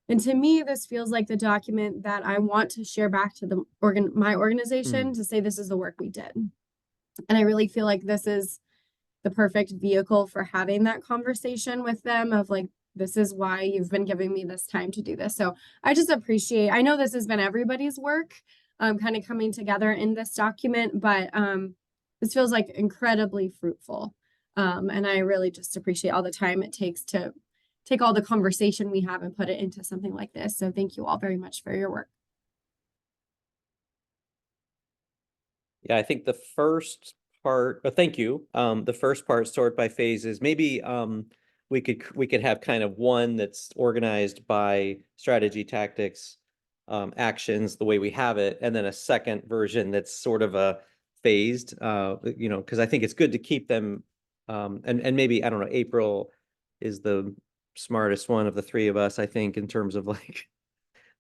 And to me, this feels like the document that I want to share back to my organization to say this is the work we did. And I really feel like this is the perfect vehicle for having that conversation with them of like, this is why you've been giving me this time to do this. So I just appreciate, I know this has been everybody's work, kind of coming together in this document, but this feels like incredibly fruitful. And I really just appreciate all the time it takes to take all the conversation we have and put it into something like this. So thank you all very much for your work. Yeah, I think the first part, thank you. The first part, sort by phases, maybe we could have kind of one that's organized by strategy, tactics, actions, the way we have it, and then a second version that's sort of a phased, because I think it's good to keep them, and maybe, I don't know, April is the smartest one of the three of us, I think, in terms of like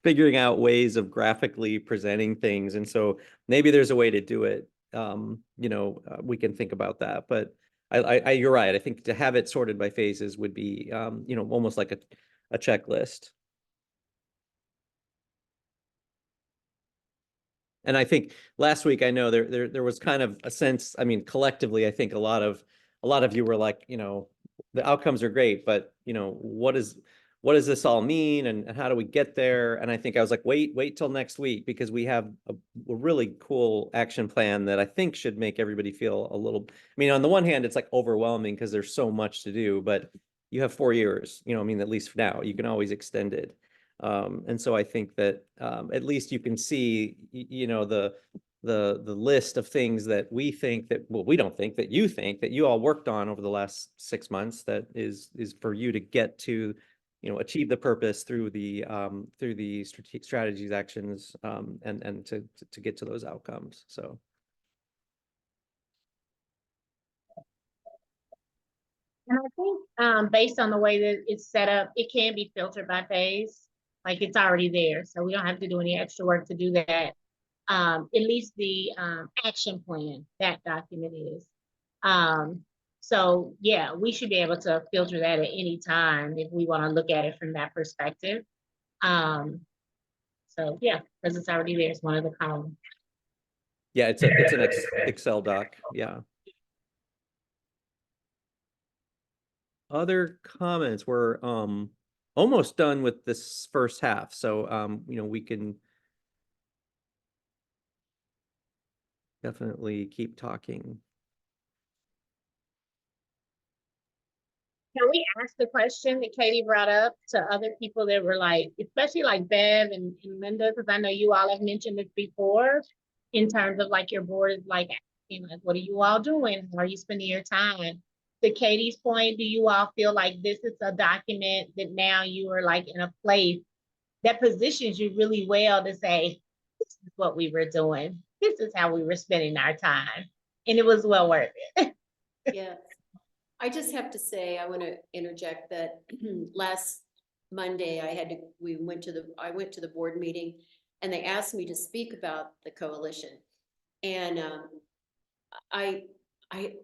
figuring out ways of graphically presenting things. And so maybe there's a way to do it. We can think about that, but you're right. I think to have it sorted by phases would be, almost like a checklist. And I think last week, I know there was kind of a sense, I mean, collectively, I think a lot of you were like, the outcomes are great, but what does this all mean, and how do we get there? And I think I was like, wait till next week, because we have a really cool action plan that I think should make everybody feel a little, I mean, on the one hand, it's like overwhelming because there's so much to do, but you have 4 years, I mean, at least for now, you can always extend it. And so I think that at least you can see, the list of things that we think that, well, we don't think that you think that you all worked on over the last 6 months, that is for you to get to, achieve the purpose through the strategies, actions, and to get to those outcomes. So. And I think based on the way that it's set up, it can be filtered by phase. Like it's already there. So we don't have to do any extra work to do that. At least the action plan, that document is. So yeah, we should be able to filter that at any time if we want to look at it from that perspective. So yeah, because it's already there. It's one of the columns. Yeah, it's an Excel doc. Yeah. Other comments? We're almost done with this first half, so we can definitely keep talking. Can we ask the question that Katie brought up to other people that were like, especially like Bev and Linda, because I know you all have mentioned this before. in terms of like your board is like, asking, like, what are you all doing? How are you spending your time? To Katie's point, do you all feel like this is a document that now you are like in a place that positions you really well to say, this is what we were doing. This is how we were spending our time. And it was well worth it. Yeah. I just have to say, I want to interject that last Monday I went to the board meeting and they asked me to speak about the coalition. And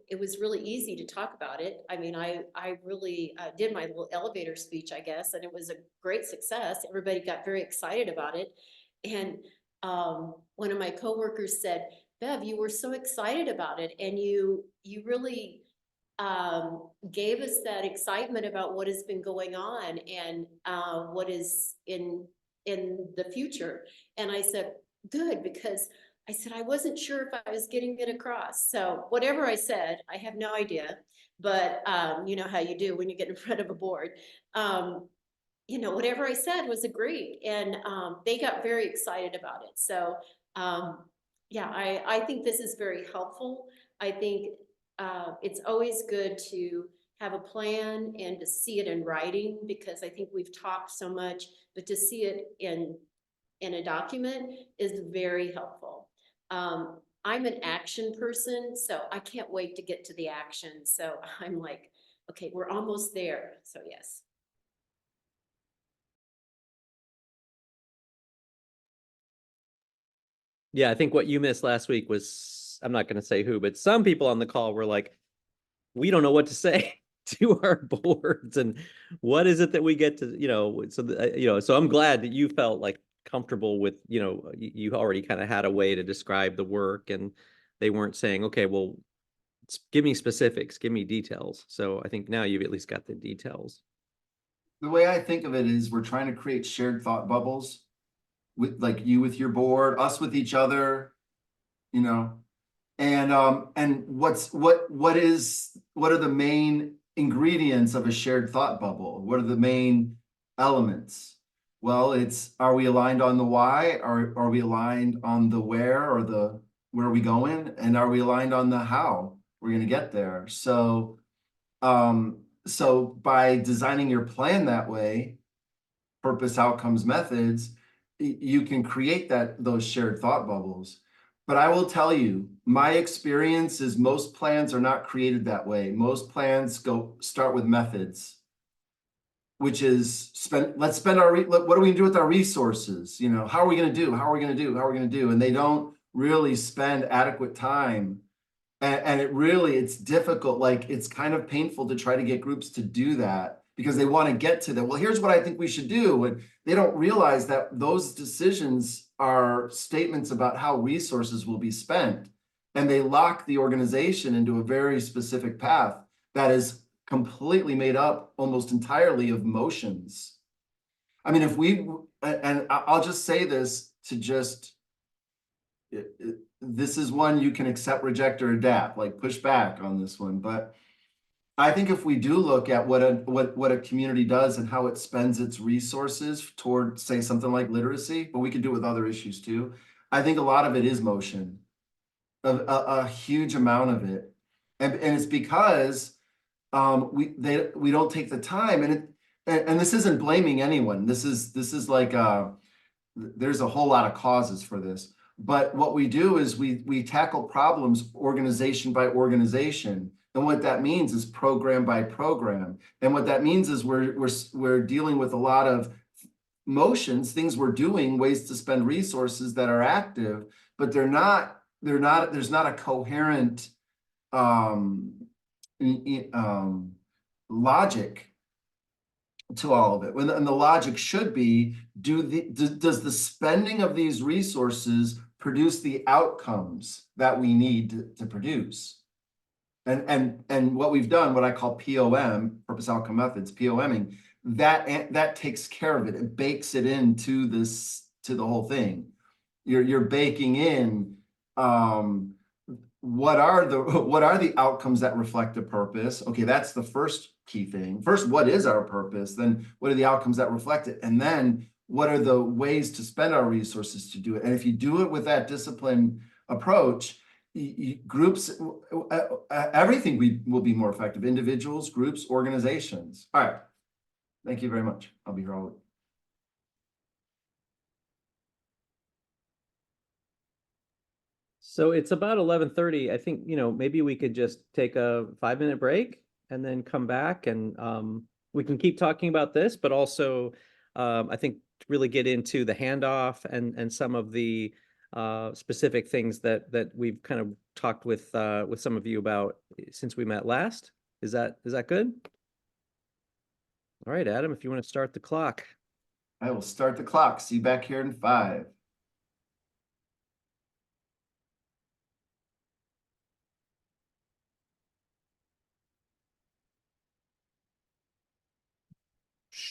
it was really easy to talk about it. I mean, I really did my little elevator speech, I guess, and it was a great success. Everybody got very excited about it. And one of my coworkers said, Bev, you were so excited about it, and you really gave us that excitement about what has been going on and what is in the future. And I said, good, because I said, I wasn't sure if I was getting it across. So whatever I said, I have no idea, but you know how you do when you get in front of a board. You know, whatever I said was agreed, and they got very excited about it. So yeah, I think this is very helpful. I think it's always good to have a plan and to see it in writing, because I think we've talked so much, but to see it in a document is very helpful. I'm an action person, so I can't wait to get to the action. So I'm like, okay, we're almost there. So yes. Yeah, I think what you missed last week was, I'm not going to say who, but some people on the call were like, we don't know what to say to our boards, and what is it that we get to, you know, so, so I'm glad that you felt like comfortable with, you already kind of had a way to describe the work, and they weren't saying, okay, well, give me specifics, give me details. So I think now you've at least got the details. The way I think of it is we're trying to create shared thought bubbles with, like, you with your board, us with each other, and what are the main ingredients of a shared thought bubble? What are the main elements? Well, are we aligned on the why? Are we aligned on the where, or where are we going? And are we aligned on the how we're going to get there? So, so by designing your plan that way, purpose, outcomes, methods, you can create those shared thought bubbles. But I will tell you, my experience is most plans are not created that way. Most plans start with methods, which is let's spend what are we gonna do with our resources? How are we gonna do? How are we gonna do? How are we gonna do? And they don't really spend adequate time. And it's difficult. Like, it's kind of painful to try to get groups to do that, because they want to get to that. Well, here's what I think we should do. And they don't realize that those decisions are statements about how resources will be spent. And they lock the organization into a very specific path that is completely made up almost entirely of motions. I mean, and I'll just say this to this is one you can accept, reject, or adapt, like push back on this one. But I think if we do look at what a community does and how it spends its resources toward, say, something like literacy, but we could do it with other issues too. I think a lot of it is motion, a huge amount of it, and it's because we don't take the time, and this isn't blaming anyone. This is like there's a whole lot of causes for this, but what we do is we tackle problems organization by organization. And what that means is program by program. And what that means is we're dealing with a lot of motions, things we're doing, ways to spend resources that are active, but there's not a coherent logic to all of it. And the logic should be, does the spending of these resources produce the outcomes that we need to produce? And what we've done, what I call POM, purpose, outcome, methods, POMing, that takes care of it. It bakes it into the whole thing. You're baking in what are the outcomes that reflect a purpose? Okay, that's the first key thing. First, what is our purpose? Then what are the outcomes that reflect it? And then what are the ways to spend our resources to do it? And if you do it with that discipline approach, groups, everything will be more effective. Individuals, groups, organizations. All right. Thank you very much. I'll be here all week. So it's about 11:30. I think, maybe we could just take a 5-minute break and then come back and we can keep talking about this, but also I think to really get into the handoff and some of the specific things that we've kind of talked with some of you about since we met last. Is that good? All right, Adam, if you want to start the clock. I will start the clock. See you back here in 5.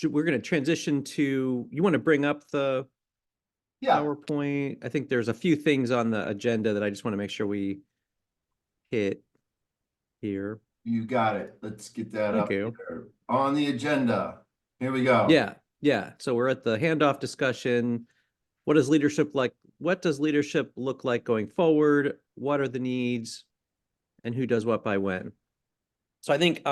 We're going to transition to, you want to bring up the Yeah. PowerPoint? I think there's a few things on the agenda that I just want to make sure we hit here. You got it. Let's get that Thank up you. here. On the agenda. Here we go. Yeah. So we're at the handoff discussion. What does leadership look like going forward? What are the needs? And who does what by when? So I think,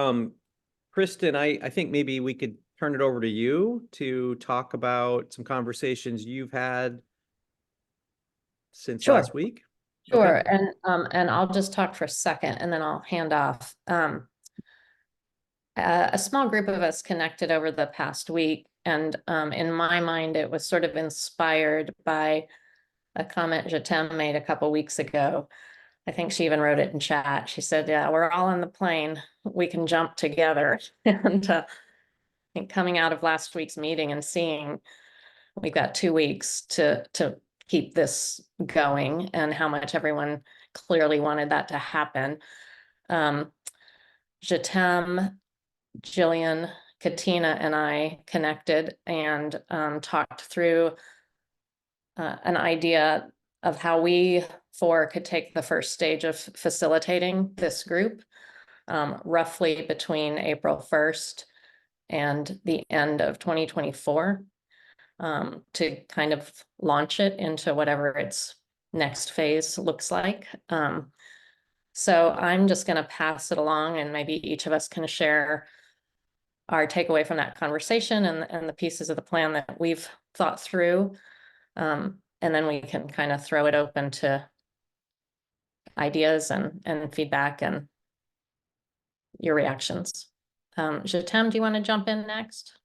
Kristen, I think maybe we could turn it over to you to talk about some conversations you've had since Sure. last week. Sure, Okay. and I'll just talk for a second and then I'll hand off. A small group of us connected over the past week, and in my mind, it was sort of inspired by a comment Jatem made a couple weeks ago. I think she even wrote it in chat. She said, "Yeah, we're all in the plane. We can jump together." And I think coming out of last week's meeting and seeing we've got 2 weeks to keep this going and how much everyone clearly wanted that to happen. Jatem, Jillian, Katina, and I connected and talked through an idea of how we 4 could take the first stage of facilitating this group, roughly between April 1st and the end of 2024, to kind of launch it into whatever its next phase looks like. So I'm just going to pass it along, and maybe each of us can share our takeaway from that conversation and the pieces of the plan that we've thought through. And then we can kind of throw it open to ideas and feedback and your reactions. Jatem, do you want to jump in next?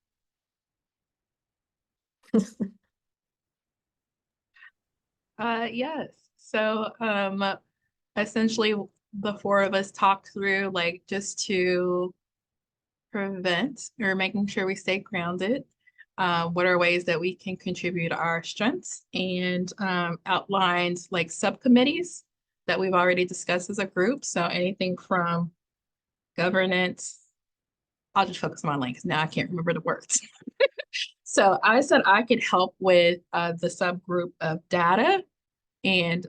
Yes. So essentially the 4 of us talked through just to prevent or making sure we stay grounded. What are ways that we can contribute our strengths, and outlined subcommittees that we've already discussed as a group. So anything from governance, I'll just focus on because now I can't remember the words. So I said I could help with the subgroup of data and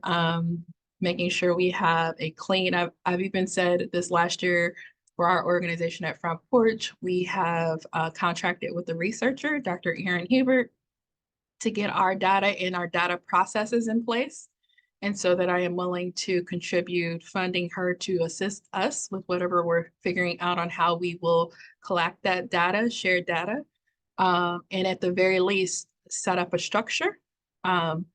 making sure we have a clean, I've even said this last year for our organization at Front Porch, we have contracted with a researcher, Dr. Erin Hubert, to get our data and our data processes in place. And so that I am willing to contribute funding her to assist us with whatever we're figuring out on how we will collect that data, shared data. And at the very least, set up a structure. Some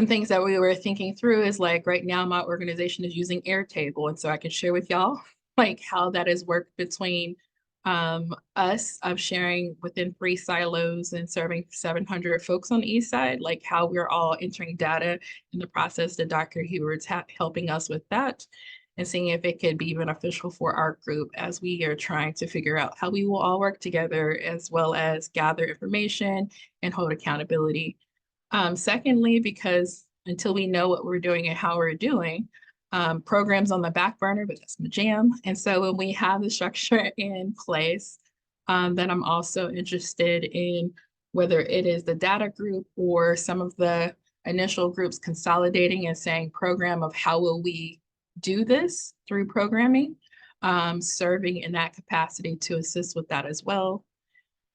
things that we were thinking through is right now my organization is using Airtable. And so I can share with y'all how that has worked between us of sharing within 3 silos and serving 700 folks on the east side, how we're all entering data in the process that Dr. Hubert's helping us with that, and seeing if it could be beneficial for our group as we are trying to figure out how we will all work together, as well as gather information and hold accountability. Secondly, because until we know what we're doing and how we're doing, programs on the back burner, but that's my jam. And so when we have the structure in place, then I'm also interested in whether it is the data group or some of the initial groups consolidating and saying program of how will we do this through programming, serving in that capacity to assist with that as well.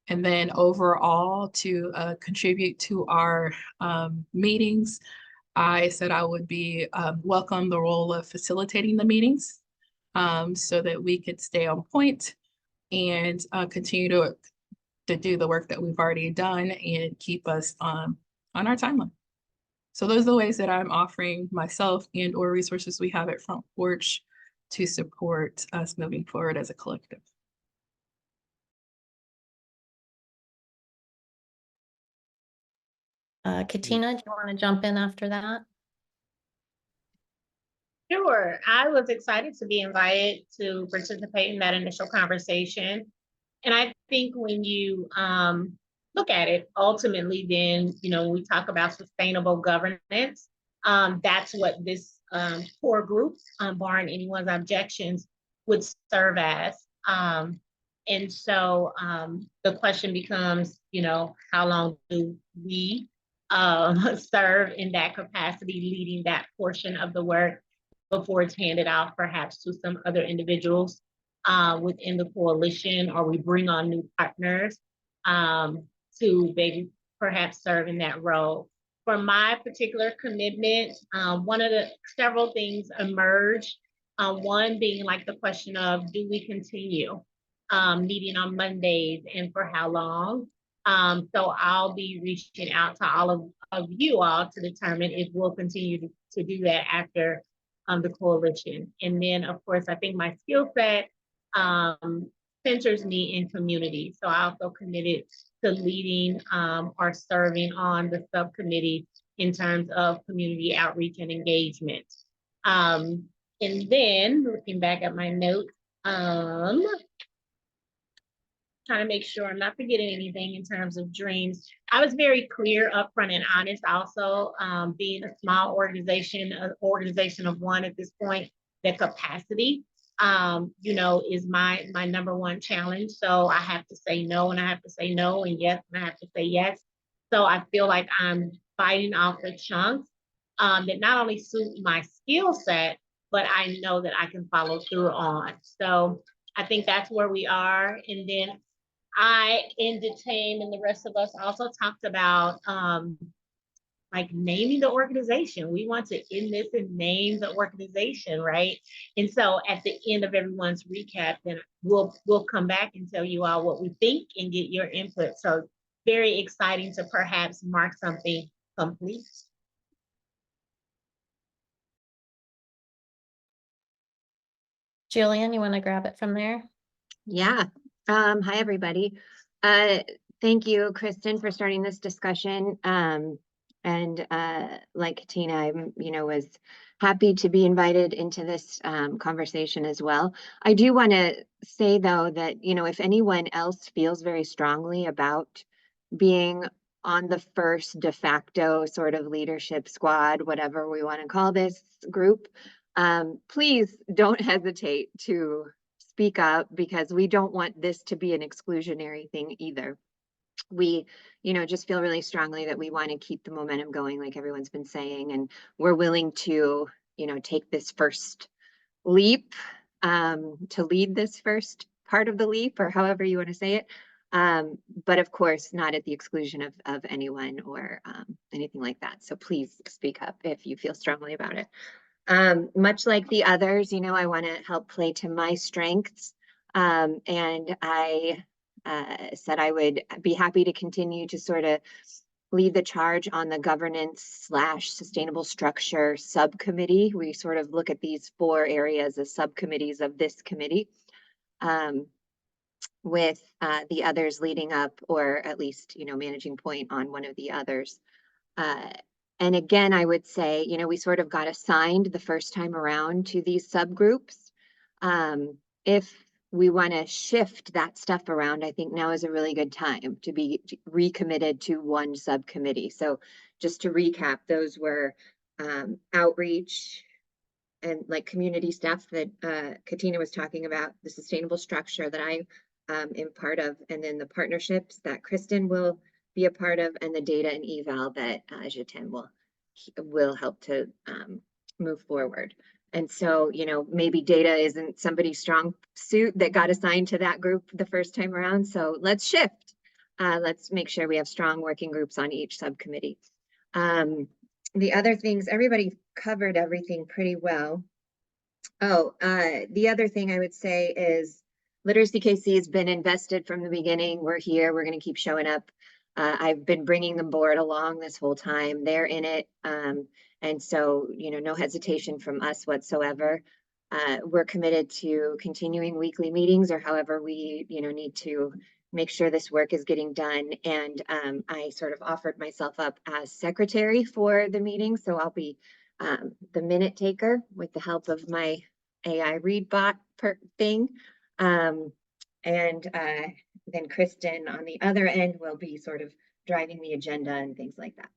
And then overall to contribute to our meetings, I said I would be welcome the role of facilitating the meetings so that we could stay on point and continue to do the work that we've already done and keep us on our timeline. So those are the ways that I'm offering myself and or resources we have at Front Porch to support us moving forward as a collective. Katina, do you want to jump in after that? Sure. I was excited to be invited to participate in that initial conversation. And I think when you look at it, ultimately, then, when we talk about sustainable governance, that's what this core group, barring anyone's objections, would serve as. And so the question becomes, how long do we serve in that capacity, leading that portion of the work before it's handed off perhaps to some other individuals within the coalition, or we bring on new partners to maybe perhaps serve in that role. For my particular commitment, one of the several things emerged, one being like the question of, do we continue meeting on Mondays and for how long? So I'll be reaching out to all of you all to determine if we'll continue to do that after the coalition. And then, of course, I think my skill set centers me in community. So I also committed to leading or serving on the subcommittee in terms of community outreach and engagement. And then looking back at my notes, trying to make sure I'm not forgetting anything in terms of dreams. I was very clear, upfront, and honest also, being a small organization, an organization of one at this point, the capacity, is my number one challenge. So I have to say no, and I have to say no, and yes, and I have to say yes. So I feel like I'm biting off the chunks that not only suit my skill set, but I know that I can follow through on. So I think that's where we are. And then I and Tame and the rest of us also talked about like naming the organization. We want to end this and name the organization, right? And so at the end of everyone's recap, then we'll come back and tell you all what we think and get your input. So very exciting to perhaps mark something complete. Jillian, you want to grab it from there? Yeah. Hi, everybody. Thank you, Kristen, for starting this discussion. And like Katina, I'm, was happy to be invited into this conversation as well. I do want to say, though, that, if anyone else feels very strongly about being on the first de facto sort of leadership squad, whatever we want to call this group, please don't hesitate to speak up, because we don't want this to be an exclusionary thing either. We, just feel really strongly that we want to keep the momentum going, like everyone's been saying, and we're willing to, take this first leap, to lead this first part of the leap, or however you want to say it. But of course, not at the exclusion of anyone or anything like that. So please speak up if you feel strongly about it. Much like the others, I want to help play to my strengths. And I said I would be happy to continue to sort of lead the charge on the governance / sustainable structure subcommittee. We sort of look at these 4 areas as subcommittees of this committee, with the others leading up, or at least, managing point on one of the others. And again, I would say, we sort of got assigned the first time around to these subgroups. If we want to shift that stuff around, I think now is a really good time to be recommitted to one subcommittee. So just to recap, those were outreach and like community stuff that Katina was talking about, the sustainable structure that I am part of, and then the partnerships that Kristen will be a part of, and the data and eval that Jatin will help to move forward. And so, maybe data isn't somebody's strong suit that got assigned to that group the first time around. So let's shift. Let's make sure we have strong working groups on each subcommittee. The other things, everybody covered everything pretty well. Oh, the other thing I would say is Literacy KC has been invested from the beginning. We're here. We're going to keep showing up. I've been bringing the board along this whole time. They're in it. And so, no hesitation from us whatsoever. We're committed to continuing weekly meetings or however we, need to make sure this work is getting done. And I sort of offered myself up as secretary for the meeting. So I'll be the minute taker with the help of my AI read bot thing. And then Kristen on the other end will be sort of driving the agenda and things like that.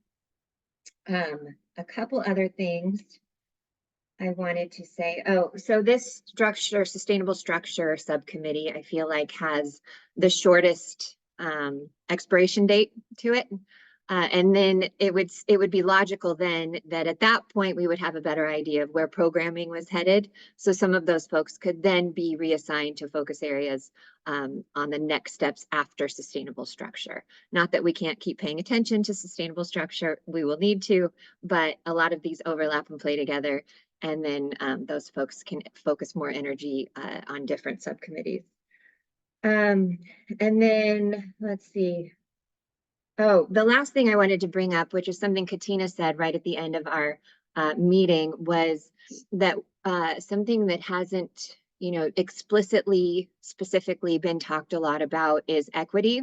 A couple other things I wanted to say. Oh, so this sustainable structure subcommittee, I feel like has the shortest expiration date to it. And then it would be logical then that at that point we would have a better idea of where programming was headed. So some of those folks could then be reassigned to focus areas on the next steps after sustainable structure. Not that we can't keep paying attention to sustainable structure, we will need to, but a lot of these overlap and play together. And then those folks can focus more energy on different subcommittees. And then let's see. Oh, the last thing I wanted to bring up, which is something Katina said right at the end of our meeting, was that something that hasn't, explicitly, specifically been talked a lot about is equity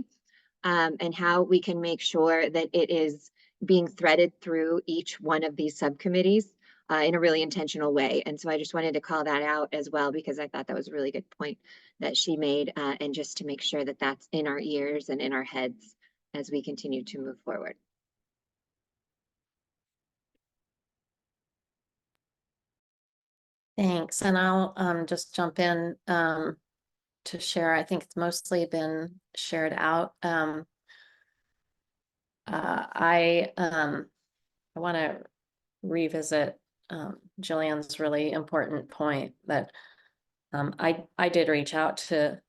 and how we can make sure that it is being threaded through each one of these subcommittees in a really intentional way. And so I just wanted to call that out as well, because I thought that was a really good point that she made, and just to make sure that that's in our ears and in our heads as we continue to move forward. Thanks. And I'll just jump in to share. I think it's mostly been shared out. I want to revisit Jillian's really important point that I did reach out to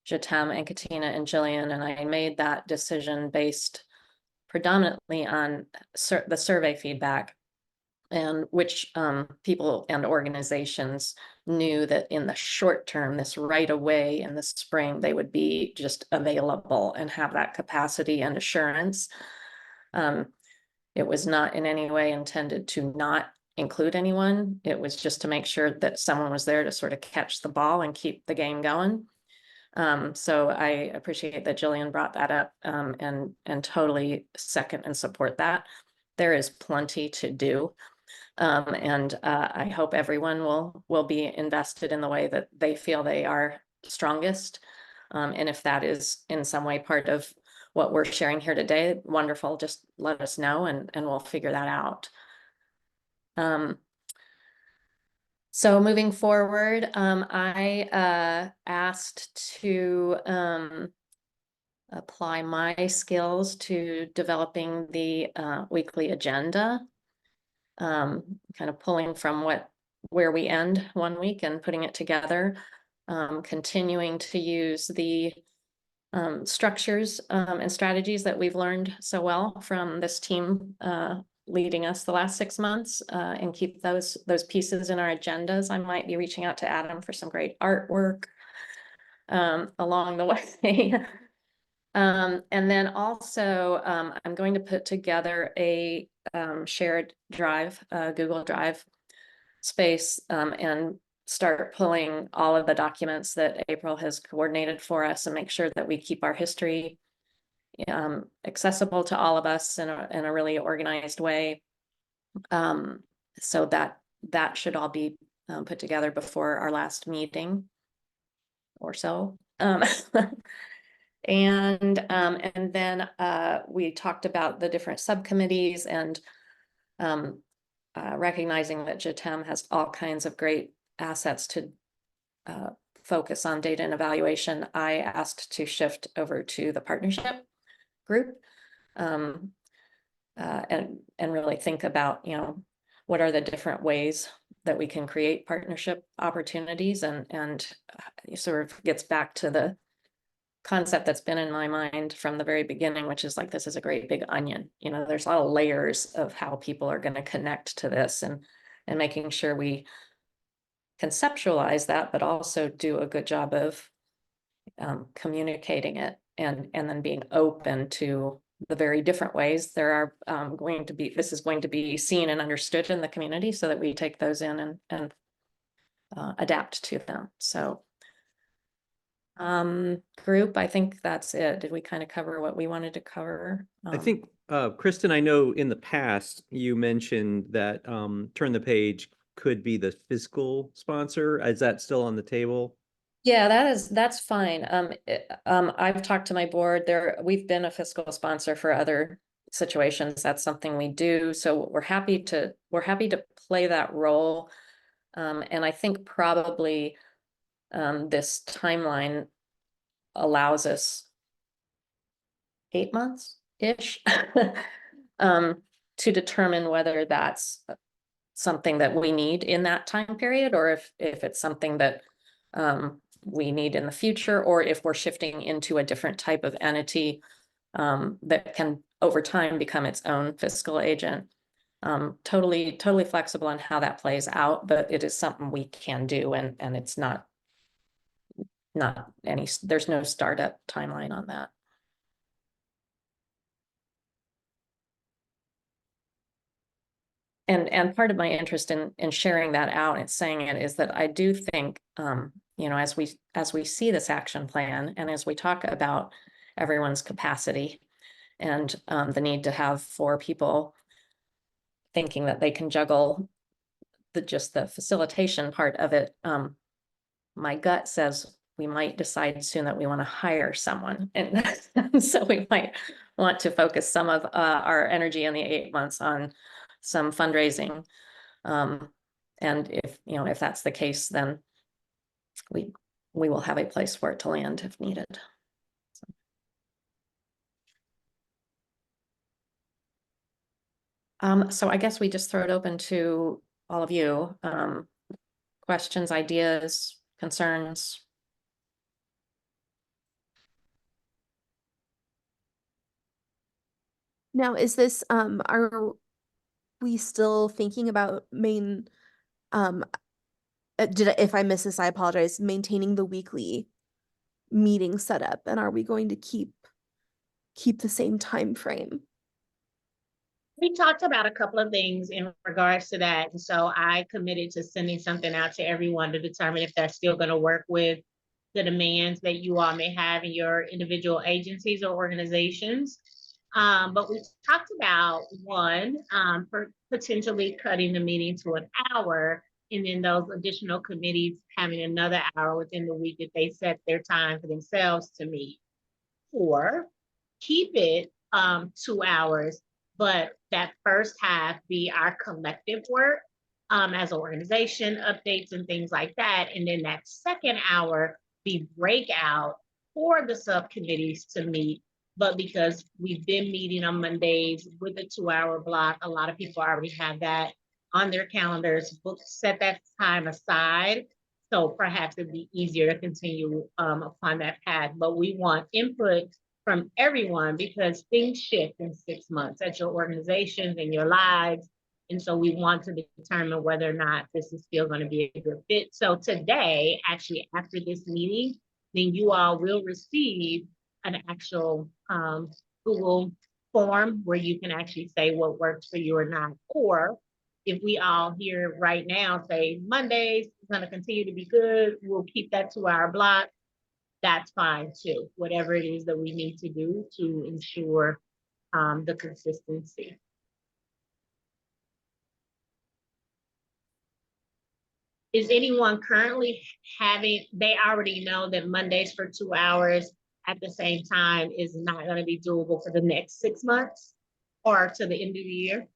Jatem and Katina and Jillian, and I made that decision based predominantly on the survey feedback, and which people and organizations knew that in the short term, this right away in the spring, they would be just available and have that capacity and assurance. It was not in any way intended to not include anyone. It was just to make sure that someone was there to sort of catch the ball and keep the game going. So I appreciate that Jillian brought that up and totally second and support that. There is plenty to do. And I hope everyone will be invested in the way that they feel they are strongest. And if that is in some way part of what we're sharing here today, wonderful, just let us know and we'll figure that out. So moving forward, I asked to apply my skills to developing the weekly agenda, kind of pulling from where we end one week and putting it together, continuing to use the structures and strategies that we've learned so well from this team leading us the last 6 months, and keep those pieces in our agendas. I might be reaching out to Adam for some great artwork along the way. And then also I'm going to put together a shared drive, Google Drive space, and start pulling all of the documents that April has coordinated for us and make sure that we keep our history accessible to all of us in a really organized way. So that should all be put together before our last meeting or so. And then we talked about the different subcommittees and recognizing that Jatem has all kinds of great assets to focus on data and evaluation. I asked to shift over to the partnership group and really think about, what are the different ways that we can create partnership opportunities, and it sort of gets back to the concept that's been in my mind from the very beginning, which is like, this is a great big onion. You know, there's a lot of layers of how people are going to connect to this, and making sure we conceptualize that, but also do a good job of communicating it, and then being open to the very different ways there are this is going to be seen and understood in the community, so that we take those in and adapt to them. So group, I think that's it. Did we kind of cover what we wanted to cover? I think, Kristen, I know in the past you mentioned that Turn the Page could be the fiscal sponsor. Is that still on the table? Yeah, that's fine. I've talked to my board there. We've been a fiscal sponsor for other situations. That's something we do. So we're happy to play that role. And I think probably this timeline allows us 8 months-ish to determine whether that's something that we need in that time period, or if it's something that we need in the future, or if we're shifting into a different type of entity that can over time become its own fiscal agent. Totally flexible on how that plays out, but it is something we can do, and it's not there's no startup timeline on that. And part of my interest in sharing that out and saying it is that I do think, you know, as we see this action plan, and as we talk about everyone's capacity and the need to have 4 people thinking that they can juggle just the facilitation part of it, my gut says we might decide soon that we want to hire someone, and so we might want to focus some of our energy in the 8 months on some fundraising. And if that's the case, then we will have a place for it to land if needed. So I guess we just throw it open to all of you. Questions, ideas, concerns. Now, is this, are we still thinking about if I missed this, I apologize, maintaining the weekly meeting setup, and are we going to keep the same time frame? We talked about a couple of things in regards to that. And so I committed to sending something out to everyone to determine if they're still going to work with the demands that you all may have in your individual agencies or organizations. But we talked about one, for potentially cutting the meeting to an hour, and then those additional committees having another hour within the week if they set their time for themselves to meet. Or keep it 2 hours, but that first half be our collective work as an organization, updates and things like that. And then that second hour be breakout for the subcommittees to meet. But because we've been meeting on Mondays with a 2-hour block, a lot of people already have that on their calendars, set that time aside. So perhaps it'd be easier to continue upon that path. But we want input from everyone, because things shift in 6 months at your organizations and your lives. And so we want to determine whether or not this is still going to be a good fit. So today, actually, after this meeting, then you all will receive an actual Google form where you can actually say what works for you or not. Or if we all here right now say Mondays is going to continue to be good, we'll keep that 2-hour block. That's fine too, whatever it is that we need to do to ensure the consistency. Is anyone currently they already know that Mondays for 2 hours at the same time is not going to be doable for the next 6 months or to the end of the year?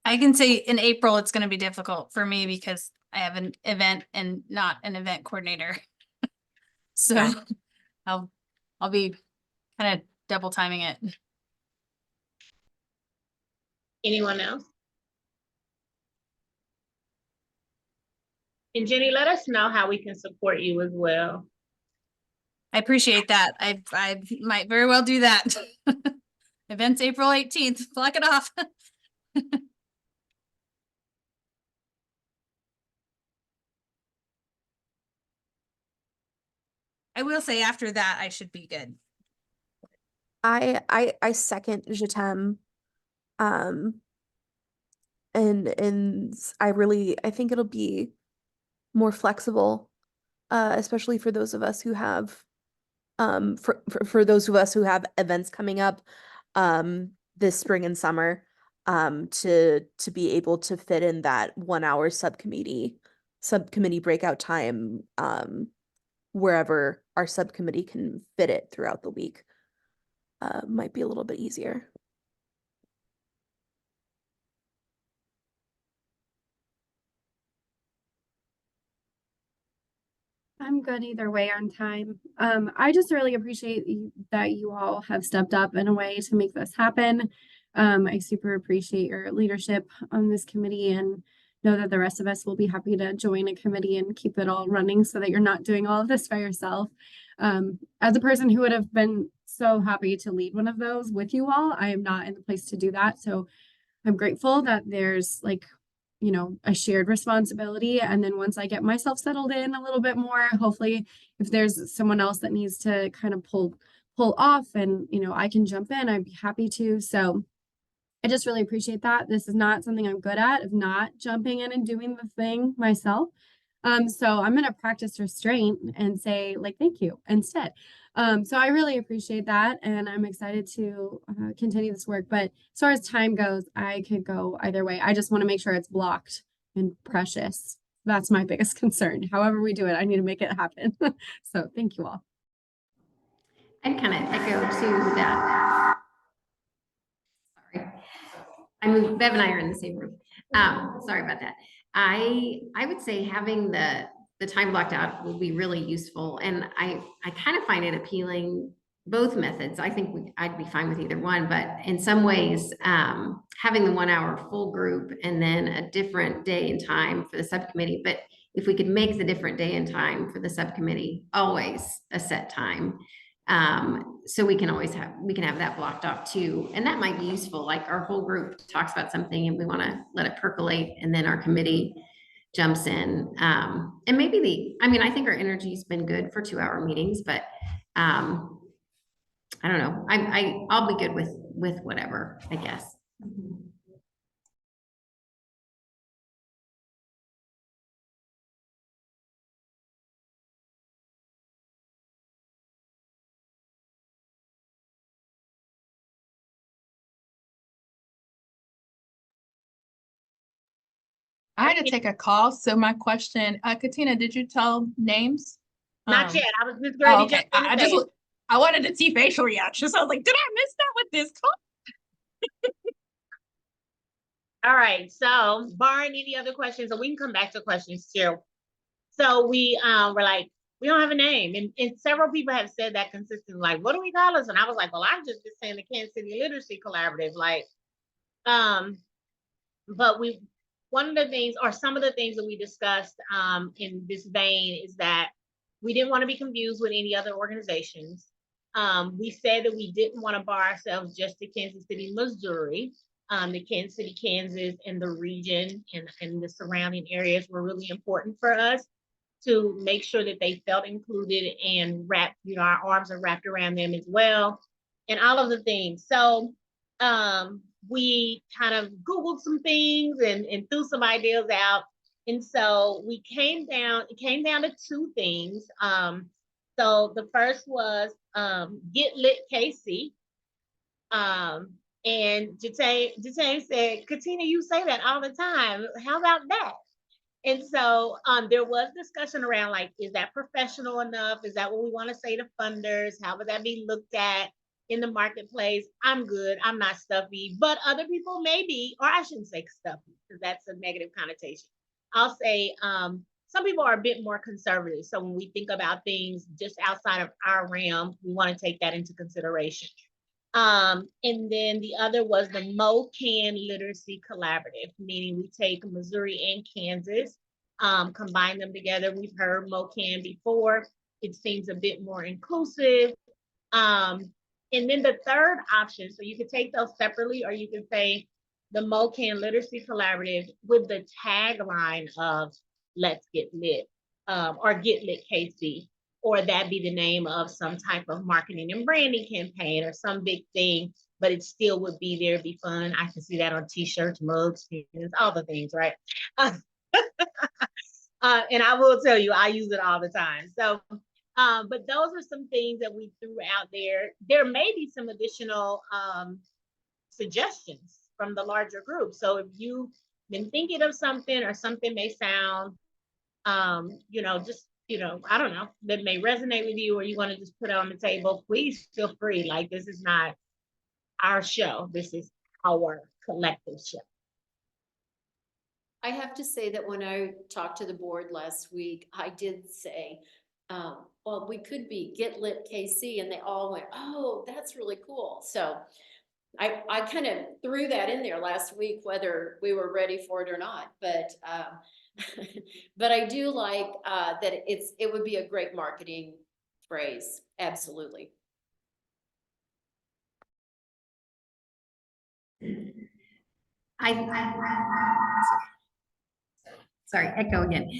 I can say in April, it's going to be difficult for me because I have an event and not an event coordinator. So Okay. I'll be kind of double timing it. Anyone else? And Jenny, let us know how we can support you as well. I appreciate that. I might very well do that. Events April 18th, block it off. I will say after that, I should be good. I second Jatem. And I think it'll be more flexible, especially for those of us who have for those of us who have events coming up this spring and summer, to be able to fit in that 1 hour subcommittee breakout time, wherever our subcommittee can fit it throughout the week, might be a little bit easier. I'm good either way on time. I just really appreciate that you all have stepped up in a way to make this happen. I super appreciate your leadership on this committee and know that the rest of us will be happy to join a committee and keep it all running so that you're not doing all of this by yourself. As a person who would have been so happy to lead one of those with you all, I am not in the place to do that. So I'm grateful that there's a shared responsibility. And then once I get myself settled in a little bit more, hopefully if there's someone else that needs to kind of pull off and, I can jump in, I'd be happy to. So I just really appreciate that. This is not something I'm good at, of not jumping in and doing the thing myself. So I'm going to practice restraint and say thank you instead. So I really appreciate that. And I'm excited to continue this work. But as far as time goes, I could go either way. I just want to make sure it's blocked and precious. That's my biggest concern. However we do it, I need to make it happen. So thank you all. I'd kind of echo to that. Sorry. Bev and I are in the same room. Sorry about that. I would say having the time blocked out will be really useful. And I kind of find it appealing, both methods. I think I'd be fine with either one, but in some ways, having the 1 hour full group and then a different day and time for the subcommittee. But if we could make the different day and time for the subcommittee always a set time, so we can have that blocked off too. And that might be useful. Like our whole group talks about something and we want to let it percolate, and then our committee jumps in. And maybe I think our energy's been good for 2 hour meetings, but I don't know. I'll be good with whatever, I guess. I had to take a call. So my question, Katina, did you tell names? Not yet. I was just ready. Oh, okay. I wanted to see facial reactions. I was like, did I miss that with this call? All right. So barring any other questions, and we can come back to questions too. So we were like, we don't have a name. And several people have said that consistently, like, what do we call us? And I was like, well, I'm just saying the Kansas City Literacy Collaborative. But one of the things, or some of the things that we discussed in this vein, is that we didn't want to be confused with any other organizations. We said that we didn't want to bar ourselves just to Kansas City, Missouri. The Kansas City, Kansas, and the region and the surrounding areas were really important for us to make sure that they felt included and our arms are wrapped around them as well, and all of the things. So we kind of Googled some things and threw some ideas out. And so it came down to two things. So the first was Get Lit KC. And Jatane said, Katina, you say that all the time. How about that? And so there was discussion around, like, is that professional enough? Is that what we want to say to funders? How would that be looked at in the marketplace? I'm good. I'm not stuffy, but other people may be, or I shouldn't say stuffy because that's a negative connotation. I'll say some people are a bit more conservative. So when we think about things just outside of our realm, we want to take that into consideration. And then the other was the MoKan Literacy Collaborative, meaning we take Missouri and Kansas, combine them together. We've heard MoKan before. it seems a bit more inclusive. And then the third option, so you could take those separately, or you can say the MoCan Literacy Collaborative with the tagline of Let's Get Lit, or Get Lit KC, or that be the name of some type of marketing and branding campaign or some big thing, but it still would be there, be fun. I can see that on t-shirts, mugs, pins, all the things, right? And I will tell you, I use it all the time. So but those are some things that we threw out there. There may be some additional suggestions from the larger group. So if you've been thinking of something, or something may sound, just, I don't know, that may resonate with you, or you want to just put it on the table, please feel free. Like, this is not our show. This is our collective show. I have to say that when I talked to the board last week, I did say, well, we could be Get Lit KC, and they all went, oh, that's really cool. So I kind of threw that in there last week, whether we were ready for it or not. But but I do like that it would be a great marketing phrase. Absolutely. Sorry, echo again.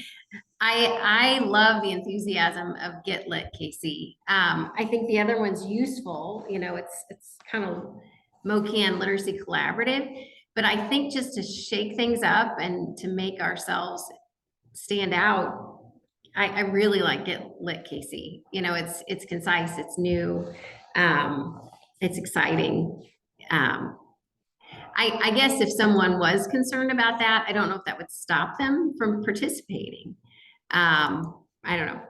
I love the enthusiasm of Get Lit KC. I think the other one's useful. It's kind of MoCan Literacy Collaborative, but I think just to shake things up and to make ourselves stand out, I really like Get Lit KC. It's concise, it's new, it's exciting. I guess if someone was concerned about that, I don't know if that would stop them from participating. I don't know.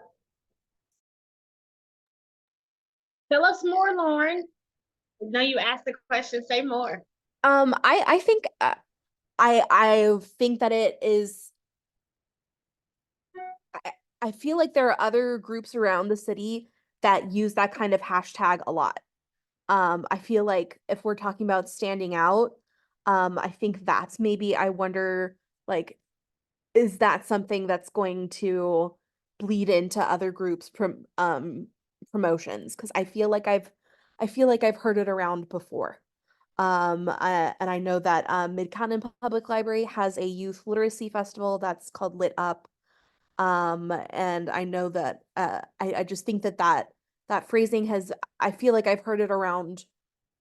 Tell us more, Lauren. Now you asked the question, say more. I think I think that it is. I feel like there are other groups around the city that use that kind of hashtag a lot. I feel like if we're talking about standing out, I think that's maybe, I wonder, like, is that something that's going to bleed into other groups' promotions? Because I feel like I've heard it around before. And I know that Mid-Continent Public Library has a youth literacy festival that's called Lit Up. And I know that I just think that phrasing I feel like I've heard it around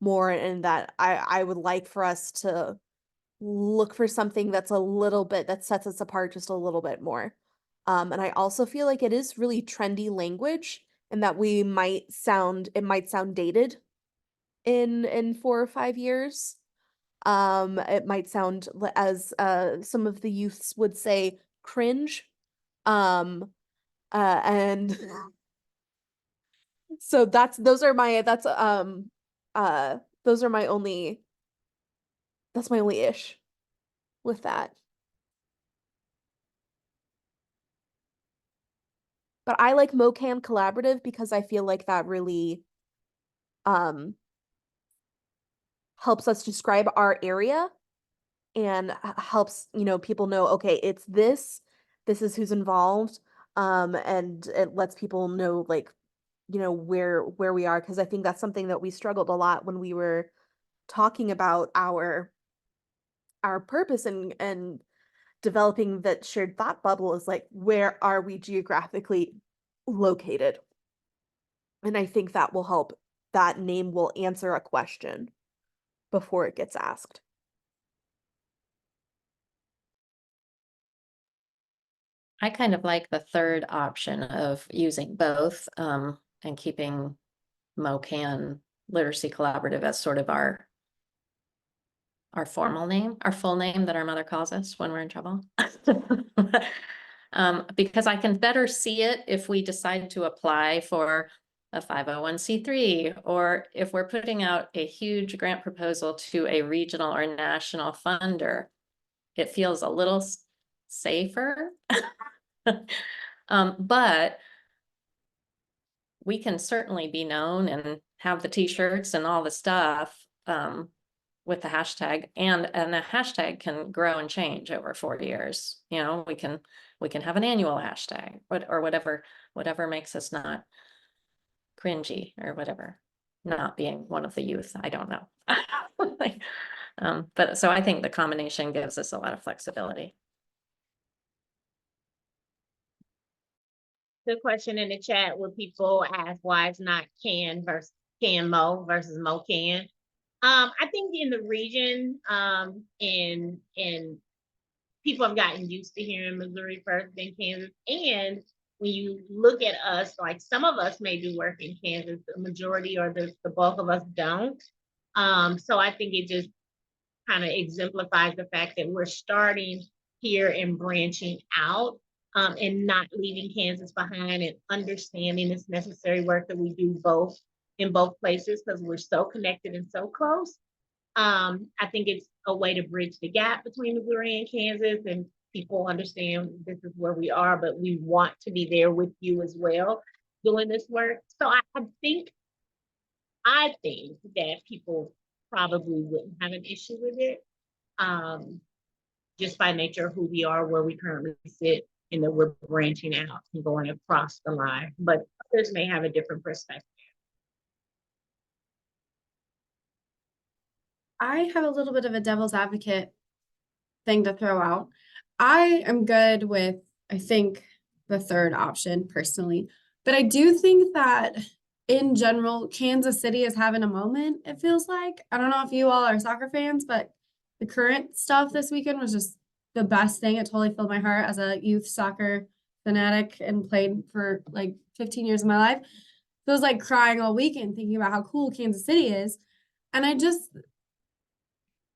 more, and that I would like for us to look for something that's a little bit, that sets us apart just a little bit more. And I also feel like it is really trendy language, and that it might sound dated in 4 or 5 years. It might sound, as some of the youths would say, cringe. And so those are my only ish with that. But I like MoCan Collaborative because I feel like that really helps us describe our area, and helps, people know, okay, it's this is who's involved, and it lets people know, like, where we are, because I think that's something that we struggled a lot when we were talking about our purpose and developing that shared thought bubble, is like, where are we geographically located? And I think that will help, that name will answer a question before it gets asked. I kind of like the third option of using both, and keeping MoCan Literacy Collaborative as sort of our formal name, our full name that our mother calls us when we're in trouble. Because I can better see it if we decide to apply for a 501c3, or if we're putting out a huge grant proposal to a regional or national funder. It feels a little safer. But we can certainly be known and have the t-shirts and all the stuff, with the hashtag, and a hashtag can grow and change over 4 years. You know, we can have an annual hashtag, or whatever makes us not cringy or whatever, not being one of the youth. I don't know. But so I think the combination gives us a lot of flexibility. The question in the chat where people ask why it's not can versus can mo versus mo can. I think in the region, and people have gotten used to hearing Missouri first, then Kansas. And when you look at us, like some of us may do work in Kansas, the majority or the bulk of us don't. So I think it just kind of exemplifies the fact that we're starting here and branching out, and not leaving Kansas behind, and understanding this necessary work that we do both in both places because we're so connected and so close. I think it's a way to bridge the gap between Missouri and Kansas, and people understand this is where we are, but we want to be there with you as well doing this work. So I think that people probably wouldn't have an issue with it, just by nature of who we are, where we currently sit, and that we're branching out and going across the line. But others may have a different perspective. I have a little bit of a devil's advocate thing to throw out. I am good with, I think, the third option personally, but I do think that in general, Kansas City is having a moment, it feels like. I don't know if you all are soccer fans, but the current stuff this weekend was just the best thing. It totally filled my heart as a youth soccer fanatic and played for like 15 years of my life. So I was like crying all weekend thinking about how cool Kansas City is. And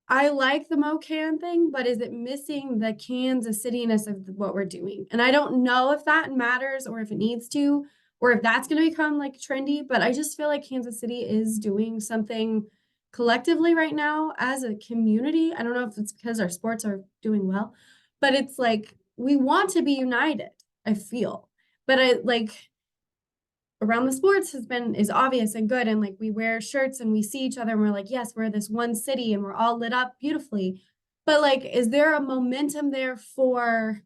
I like the MoCan thing, but is it missing the Kansas City-ness of what we're doing? And I don't know if that matters or if it needs to, or if that's going to become like trendy, but I just feel like Kansas City is doing something collectively right now as a community. I don't know if it's because our sports are doing well, but it's like we want to be united, I feel. But I like around the sports is obvious and good, and like we wear shirts and we see each other and we're like, yes, we're this one city and we're all lit up beautifully. But like, is there a momentum there for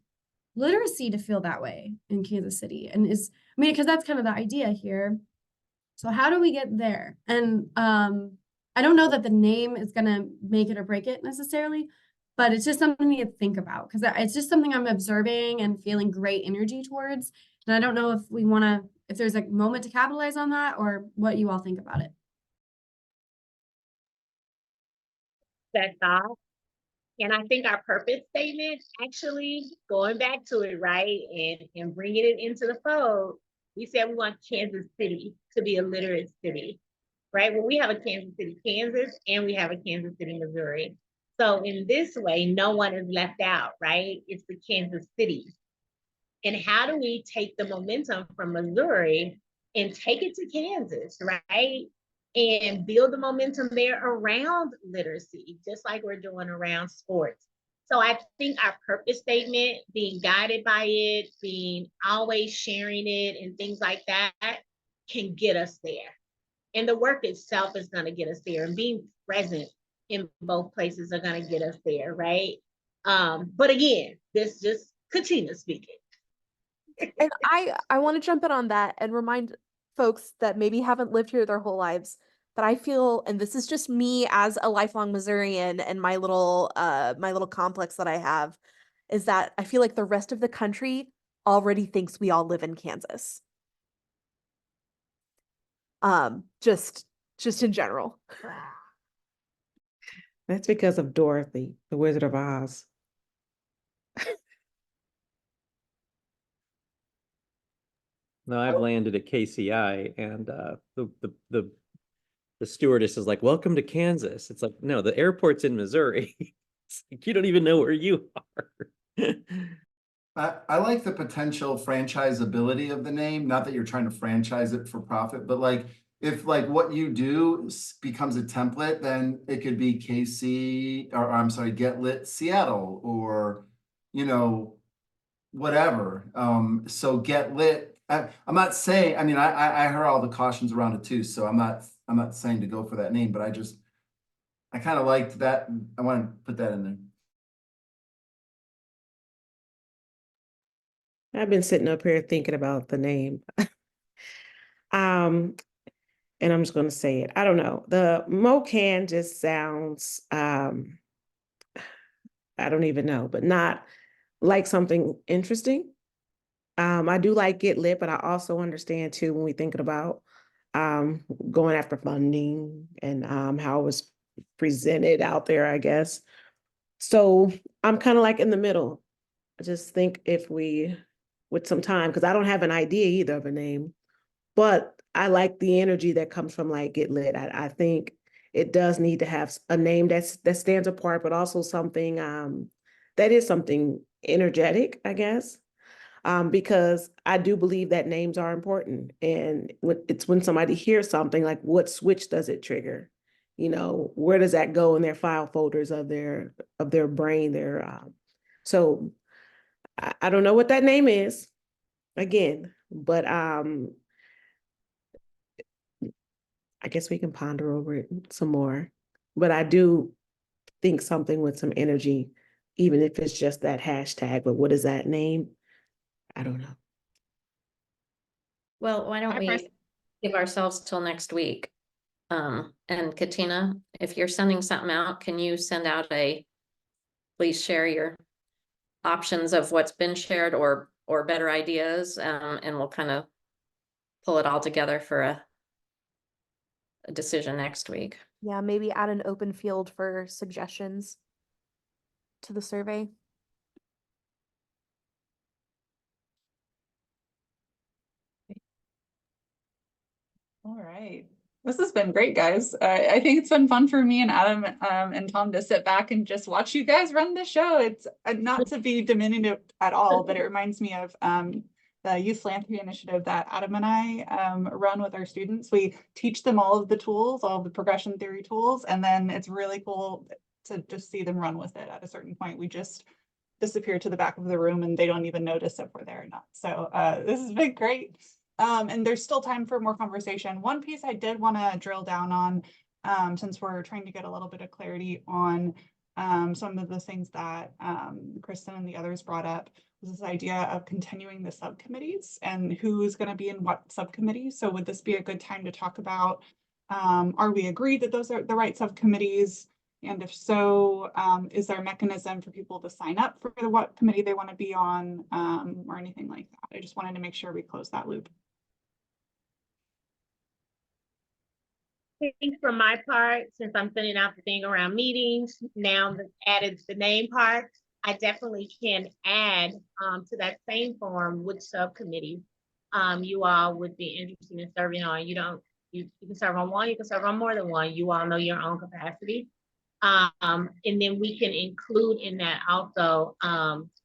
literacy to feel that way in Kansas City? And because that's kind of the idea here. So how do we get there? And I don't know that the name is gonna make it or break it necessarily, but it's just something to think about because it's just something I'm observing and feeling great energy towards. And I don't know if there's a moment to capitalize on that or what you all think about it. That's all. And I think our purpose statement, actually going back to it, right, and bringing it into the fold, we said we want Kansas City to be a literate city, right? Well, we have a Kansas City, Kansas, and we have a Kansas City, Missouri. So in this way, no one is left out, right? It's the Kansas City. And how do we take the momentum from Missouri and take it to Kansas, right? And build the momentum there around literacy, just like we're doing around sports. So I think our purpose statement, being guided by it, being always sharing it and things like that can get us there. And the work itself is going to get us there, and being present in both places are going to get us there, right? But again, this just Katina speaking. And I want to jump in on that and remind folks that maybe haven't lived here their whole lives that I feel, and this is just me as a lifelong Missourian and my little complex that I have, is that I feel like the rest of the country already thinks we all live in Kansas. Just in general. That's because of Dorothy, the Wizard of Oz. No, I've landed at KCI, and the stewardess is like, "Welcome to Kansas." It's like, no, the airport's in Missouri. It's like, you don't even know where you are. I like the potential franchisability of the name. Not that you're trying to franchise it for profit, but like if like what you do becomes a template, then it could be KC, or I'm sorry, Get Lit Seattle, or whatever. So Get Lit. I'm not saying. I mean, I heard all the cautions around it too. So I'm not saying to go for that name, but I kind of liked that. I want to put that in there. I've been sitting up here thinking about the name. And I'm just gonna say it. I don't know. The MOCAN just sounds I don't even know, but not like something interesting. I do like Get Lit, but I also understand too when we thinking about going after funding and how it was presented out there, I guess. So I'm kind of like in the middle. I just think if we, with some time, because I don't have an idea either of a name, but I like the energy that comes from like Get Lit. I think it does need to have a name that stands apart, but also something that is something energetic, I guess. Because I do believe that names are important, and it's when somebody hears something, like what switch does it trigger? You know, where does that go in their file folders of their brain? So I don't know what that name is again, but I guess we can ponder over it some more. But I do think something with some energy, even if it's just that hashtag. But what is that name? I don't know. Well, why don't we give ourselves till next week? And Katina, if you're sending something out, can you send out please share your options of what's been shared or better ideas, and we'll kind of pull it all together for a decision next week. Yeah, maybe add an open field for suggestions to the survey. All right. This has been great, guys. I think it's been fun for me and Adam and Tom to sit back and just watch you guys run the show. It's not to be diminutive at all, but it reminds me of the Youth Philanthropy Initiative that Adam and I run with our students. We teach them all of the tools, all of the progression theory tools, and then it's really cool to just see them run with it. At a certain point, we just disappear to the back of the room and they don't even notice if we're there or not. So this has been great. And there's still time for more conversation. One piece I did want to drill down on, since we're trying to get a little bit of clarity on some of the things that Kristen and the others brought up, was this idea of continuing the subcommittees and who's going to be in what subcommittees. So would this be a good time to talk about, are we agreed that those are the right subcommittees? And if so, is there a mechanism for people to sign up for what committee they want to be on, or anything like that? I just wanted to make sure we close that loop. I think for my part, since I'm filling out the thing around meetings, now that added the name part, I definitely can add to that same form which subcommittee you all would be interested in serving on. You can serve on one, you can serve on more than one. You all know your own capacity. And then we can include in that also,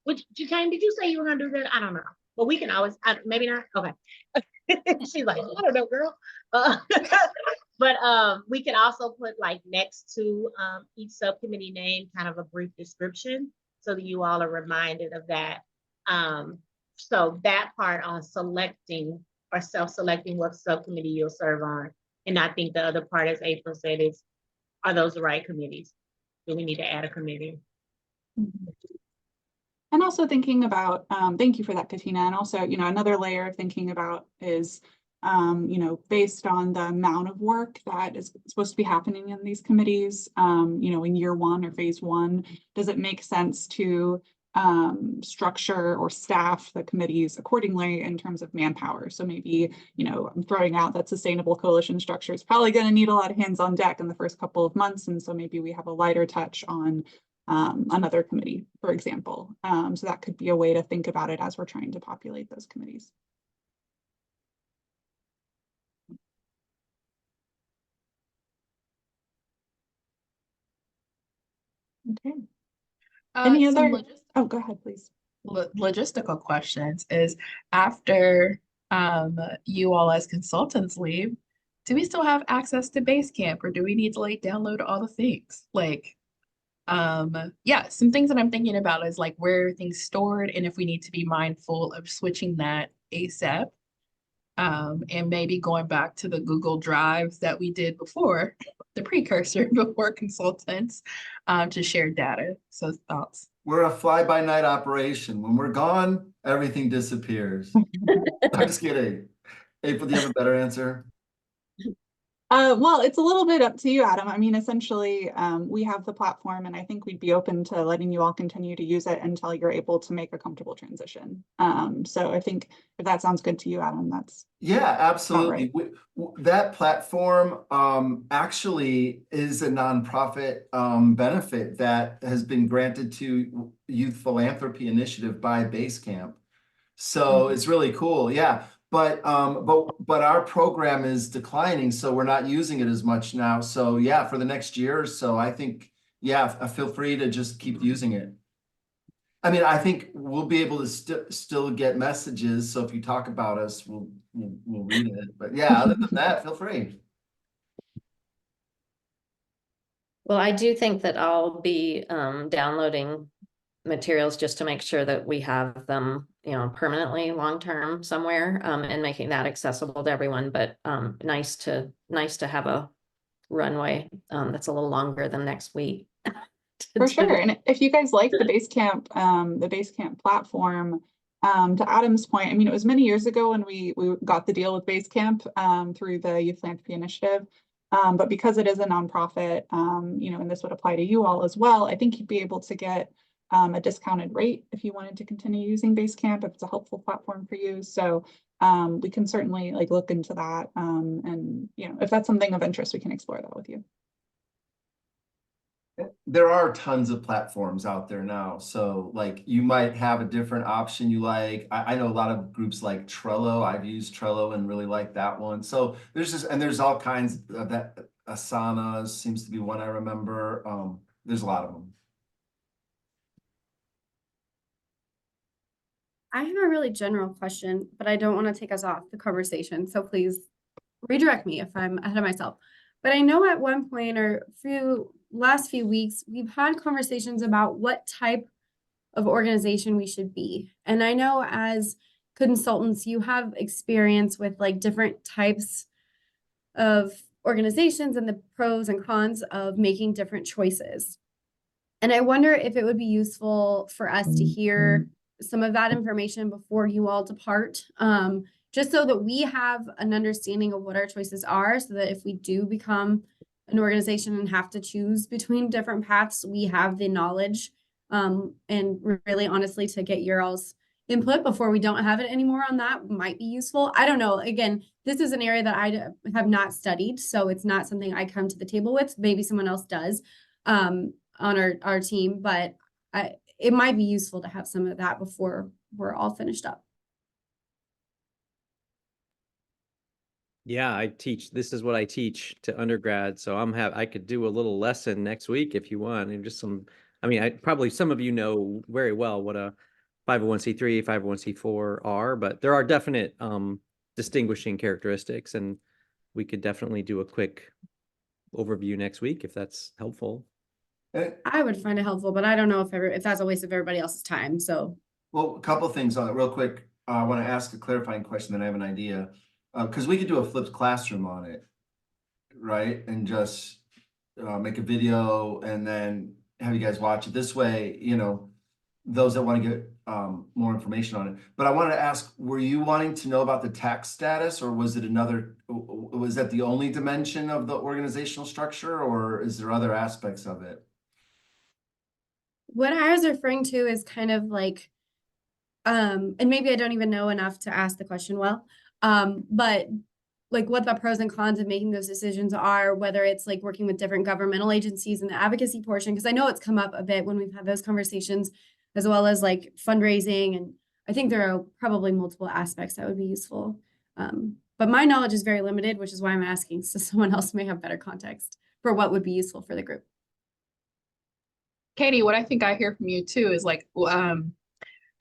which Jane, did you say you were gonna do that? I don't know. But we can always, maybe not, okay. She's like, I don't know, girl. But we can also put like next to each subcommittee name kind of a brief description so that you all are reminded of that. So that part on selecting or self-selecting what subcommittee you'll serve on. And I think the other part, as April said, is, are those the right committees? Do we need to add a committee? And also thinking about, thank you for that, Katina. And also, another layer of thinking about is, based on the amount of work that is supposed to be happening in these committees, in year one or phase one, does it make sense to structure or staff the committees accordingly in terms of manpower? So maybe, I'm throwing out that sustainable coalition structure is probably going to need a lot of hands on deck in the first couple of months. And so maybe we have a lighter touch on another committee, for example. So that could be a way to think about it as we're trying to populate those committees. Okay. Any other? Oh, go ahead, please. Logistical questions is, after you all as consultants leave, do we still have access to Basecamp, or do we need to download all the things? Yeah, some things that I'm thinking about is where are things stored, and if we need to be mindful of switching that ASAP. And maybe going back to the Google Drives that we did before, the precursor before consultants to share data. So thoughts. We're a fly-by-night operation. When we're gone, everything disappears. I'm just kidding. April, do you have a better answer? Well, it's a little bit up to you, Adam. I mean, essentially, we have the platform, and I think we'd be open to letting you all continue to use it until you're able to make a comfortable transition. So I think if that sounds good to you, Adam, that's Yeah, absolutely. right. That platform actually is a nonprofit benefit that has been granted to Youth Philanthropy Initiative by Basecamp. So it's really cool. Yeah. But our program is declining, so we're not using it as much now. So yeah, for the next year or so, I think, yeah, feel free to just keep using it. I mean, I think we'll be able to still get messages. So if you talk about us, we'll read it. But yeah, other than that, feel free. Well, I do think that I'll be downloading materials just to make sure that we have them, permanently long-term somewhere, and making that accessible to everyone. But nice to have a runway that's a little longer than next week. For sure. And if you guys like the Basecamp platform, to Adam's point, I mean, it was many years ago when we got the deal with Basecamp through the Youth Philanthropy Initiative. But because it is a nonprofit, and this would apply to you all as well, I think you'd be able to get a discounted rate if you wanted to continue using Basecamp, if it's a helpful platform for you. So we can certainly look into that. And if that's something of interest, we can explore that with you. There are tons of platforms out there now. So you might have a different option you like. I know a lot of groups like Trello. I've used Trello and really like that one. So there's all kinds of that. Asana seems to be one I remember. There's a lot of them. I have a really general question, but I don't want to take us off the conversation. So please redirect me if I'm ahead of myself. But I know at one point or last few weeks, we've had conversations about what type of organization we should be. And I know as consultants, you have experience with different types of organizations and the pros and cons of making different choices. And I wonder if it would be useful for us to hear some of that information before you all depart, just so that we have an understanding of what our choices are, so that if we do become an organization and have to choose between different paths, we have the knowledge, and really honestly to get your all's input before we don't have it anymore on that might be useful. I don't know. Again, this is an area that I have not studied, so it's not something I come to the table with. Maybe someone else does on our team, but it might be useful to have some of that before we're all finished up. Yeah, this is what I teach to undergrad. So I could do a little lesson next week if you want. And just probably some of you know very well what a 501c3, 501c4 are, but there are definite distinguishing characteristics, and we could definitely do a quick overview next week if that's helpful. I would find it helpful, but I don't know if that's a waste of everybody else's time. So, well, a couple things on it real quick. I want to ask a clarifying question, then I have an idea. Because we could do a flipped classroom on it, right? And just make a video and then have you guys watch it this way, those that want to get more information on it. But I wanted to ask, were you wanting to know about the tax status, or was that the only dimension of the organizational structure, or is there other aspects of it? What I was referring to is kind of and maybe I don't even know enough to ask the question well, but what the pros and cons of making those decisions are, whether it's working with different governmental agencies in the advocacy portion, because I know it's come up a bit when we've had those conversations, as well as fundraising. And I think there are probably multiple aspects that would be useful. But my knowledge is very limited, which is why I'm asking, so someone else may have better context for what would be useful for the group. Katie, what I think I hear from you too is I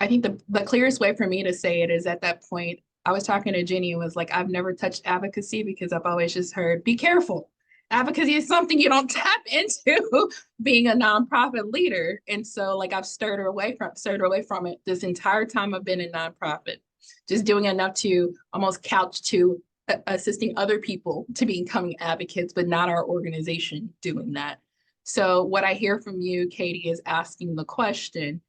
think the clearest way for me to say it is at that point, I was talking to Jenny and was I've never touched advocacy because I've always just heard, be careful. Advocacy is something you don't tap into being a nonprofit leader. And so I've stirred away from it this entire time I've been in nonprofit, just doing enough to almost couch to assisting other people to becoming advocates, but not our organization doing that. So what I hear from you, Katie, is asking the question,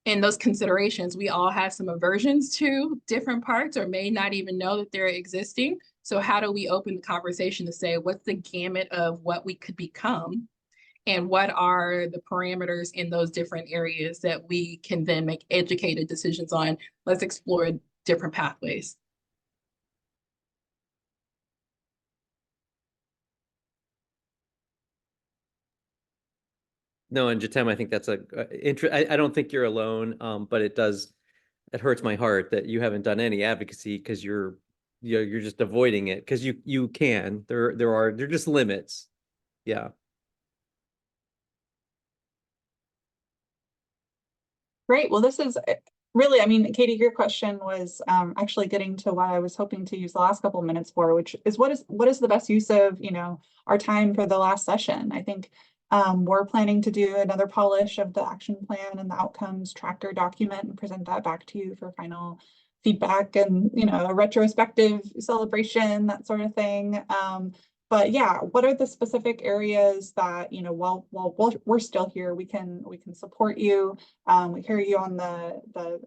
in those considerations, we all have some aversions to different parts or may not even know that they're existing. So how do we open the conversation to say, what's the gamut of what we could become? And what are the parameters in those different areas that we can then make educated decisions on? Let's explore different pathways. No, and Jatem, I think that's I don't think you're alone, but it hurts my heart that you haven't done any advocacy because you're just avoiding it because you can. There are just limits. Yeah. Great. Well, this is really, I mean, Katie, your question was actually getting to what I was hoping to use the last couple of minutes for, which is what is the best use of, our time for the last session. I think we're planning to do another polish of the action plan and the outcomes tracker document and present that back to you for final feedback and, a retrospective celebration, that sort of thing. But yeah, what are the specific areas that, while we're still here, we can support you. We hear you on the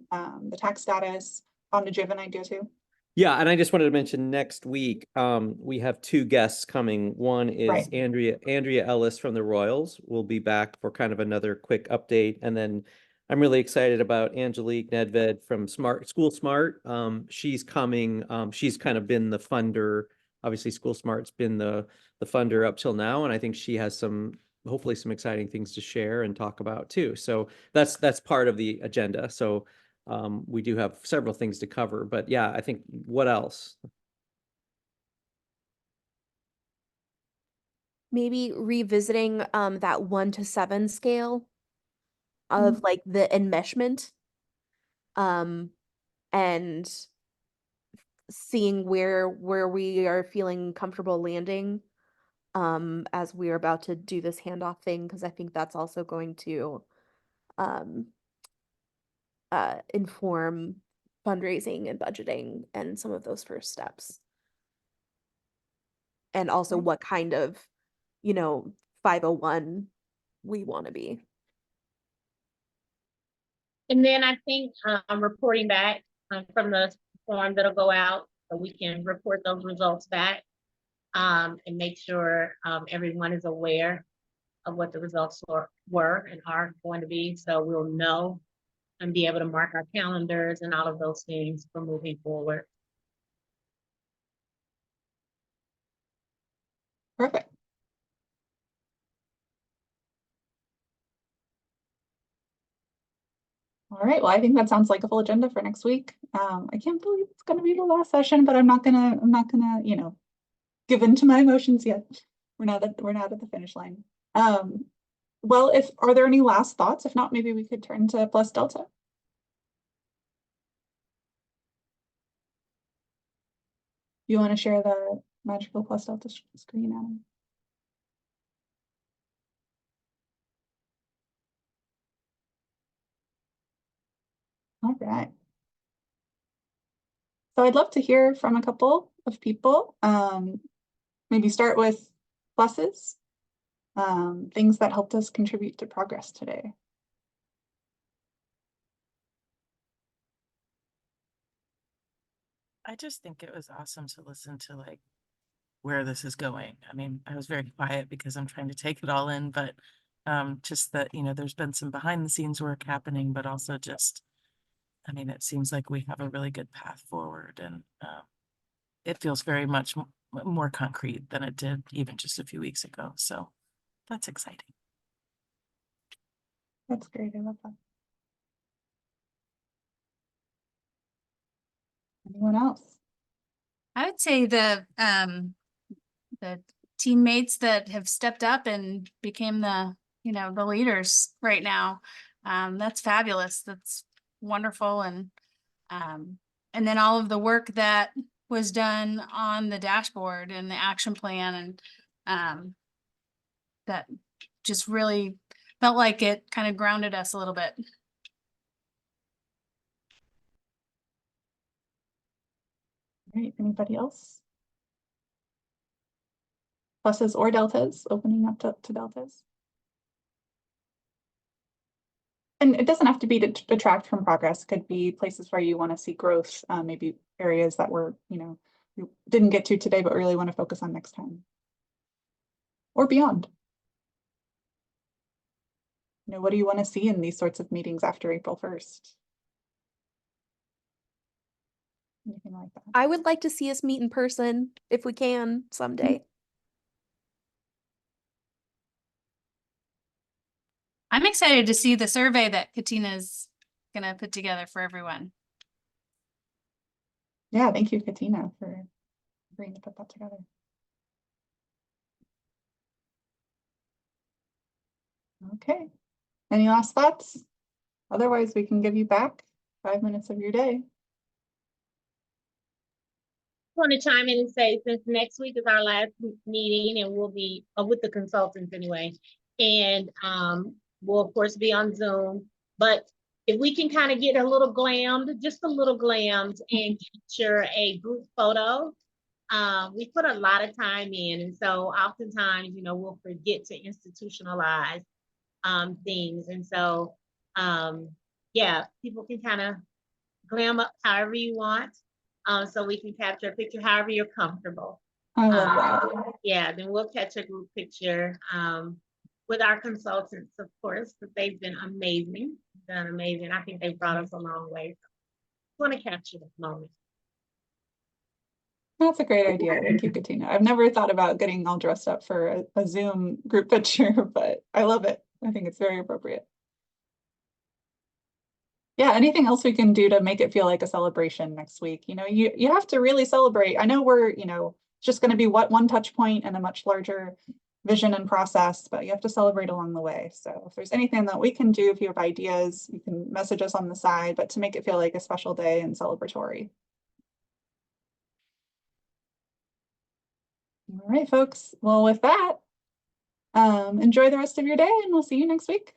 tax status. Did you have an idea too? Yeah, and I just wanted to mention next week, we have two guests coming. One is Right. Andrea Ellis from the Royals will be back for kind of another quick update. And then I'm really excited about Angelique Nedved from School Smart. She's coming. She's kind of been the funder. Obviously, School Smart's been the funder up till now, and I think she has hopefully some exciting things to share and talk about too. So that's part of the agenda. So we do have several things to cover, but yeah, I think what else? Maybe revisiting that 1 to 7 scale of like the enmeshment, and seeing where we are feeling comfortable landing as we're about to do this handoff thing, because I think that's also going to inform fundraising and budgeting and some of those first steps. And also what kind of, 501 we want to be. And then I think reporting back from the form that'll go out, so we can report those results back and make sure everyone is aware of what the results were and are going to be. So we'll know and be able to mark our calendars and all of those things for moving forward. Perfect. All right, well, I think that sounds like a full agenda for next week. I can't believe it's gonna be the last session, but I'm not gonna, give in to my emotions yet. We're not at the finish line. Well, are there any last thoughts? If not, maybe we could turn to Plus Delta. You want to share the magical Plus Delta screen, Adam? All right. So I'd love to hear from a couple of people. Maybe start with pluses, things that helped us contribute to progress today. I just think it was awesome to listen to like where this is going. I mean, I was very quiet because I'm trying to take it all in, but just that, there's been some behind the scenes work happening, but also just, I mean, it seems like we have a really good path forward, and it feels very much more concrete than it did even just a few weeks ago. So that's exciting. That's great. I love that. Anyone else? I would say the teammates that have stepped up and became the leaders right now. That's fabulous. That's wonderful. And then all of the work that was done on the dashboard and the action plan, and that just really felt like it kind of grounded us a little bit. Right. Anybody else? Pluses or deltas, opening up to deltas. And it doesn't have to be to detract from progress. It could be places where you want to see growth, maybe areas that were, you didn't get to today, but really want to focus on next time. Or beyond. What do you want to see in these sorts of meetings after April 1st? Anything like that? I would like to see us meet in person if we can someday. I'm excited to see the survey that Katina's gonna put together for everyone. Yeah, thank you, Katina, for agreeing to put that together. Okay. Any last thoughts? Otherwise, we can give you back 5 minutes of your day. Want to chime in and say, since next week is our last meeting and we'll be with the consultants anyway, and we'll of course be on Zoom, but if we can kind of get a little glammed, just a little glammed, and capture a group photo, we put a lot of time in, and so oftentimes, we'll forget to institutionalize things, and so yeah, people can kind of glam up however you want. So we can capture a picture however you're comfortable. I love that. Yeah, then we'll catch a group picture with our consultants, of course, because they've been amazing. Done amazing. I think they've brought us a long way. So I want to capture this moment. That's a great idea. Thank you, Katina. I've never thought about getting all dressed up for a Zoom group picture, but I love it. I think it's very appropriate. Yeah, anything else we can do to make it feel like a celebration next week? You have to really celebrate. I know we're, just going to be one touch point and a much larger vision and process, but you have to celebrate along the way. So if there's anything that we can do, if you have ideas, you can message us on the side, but to make it feel like a special day and celebratory. All right, folks. Well, with that, enjoy the rest of your day and we'll see you next week.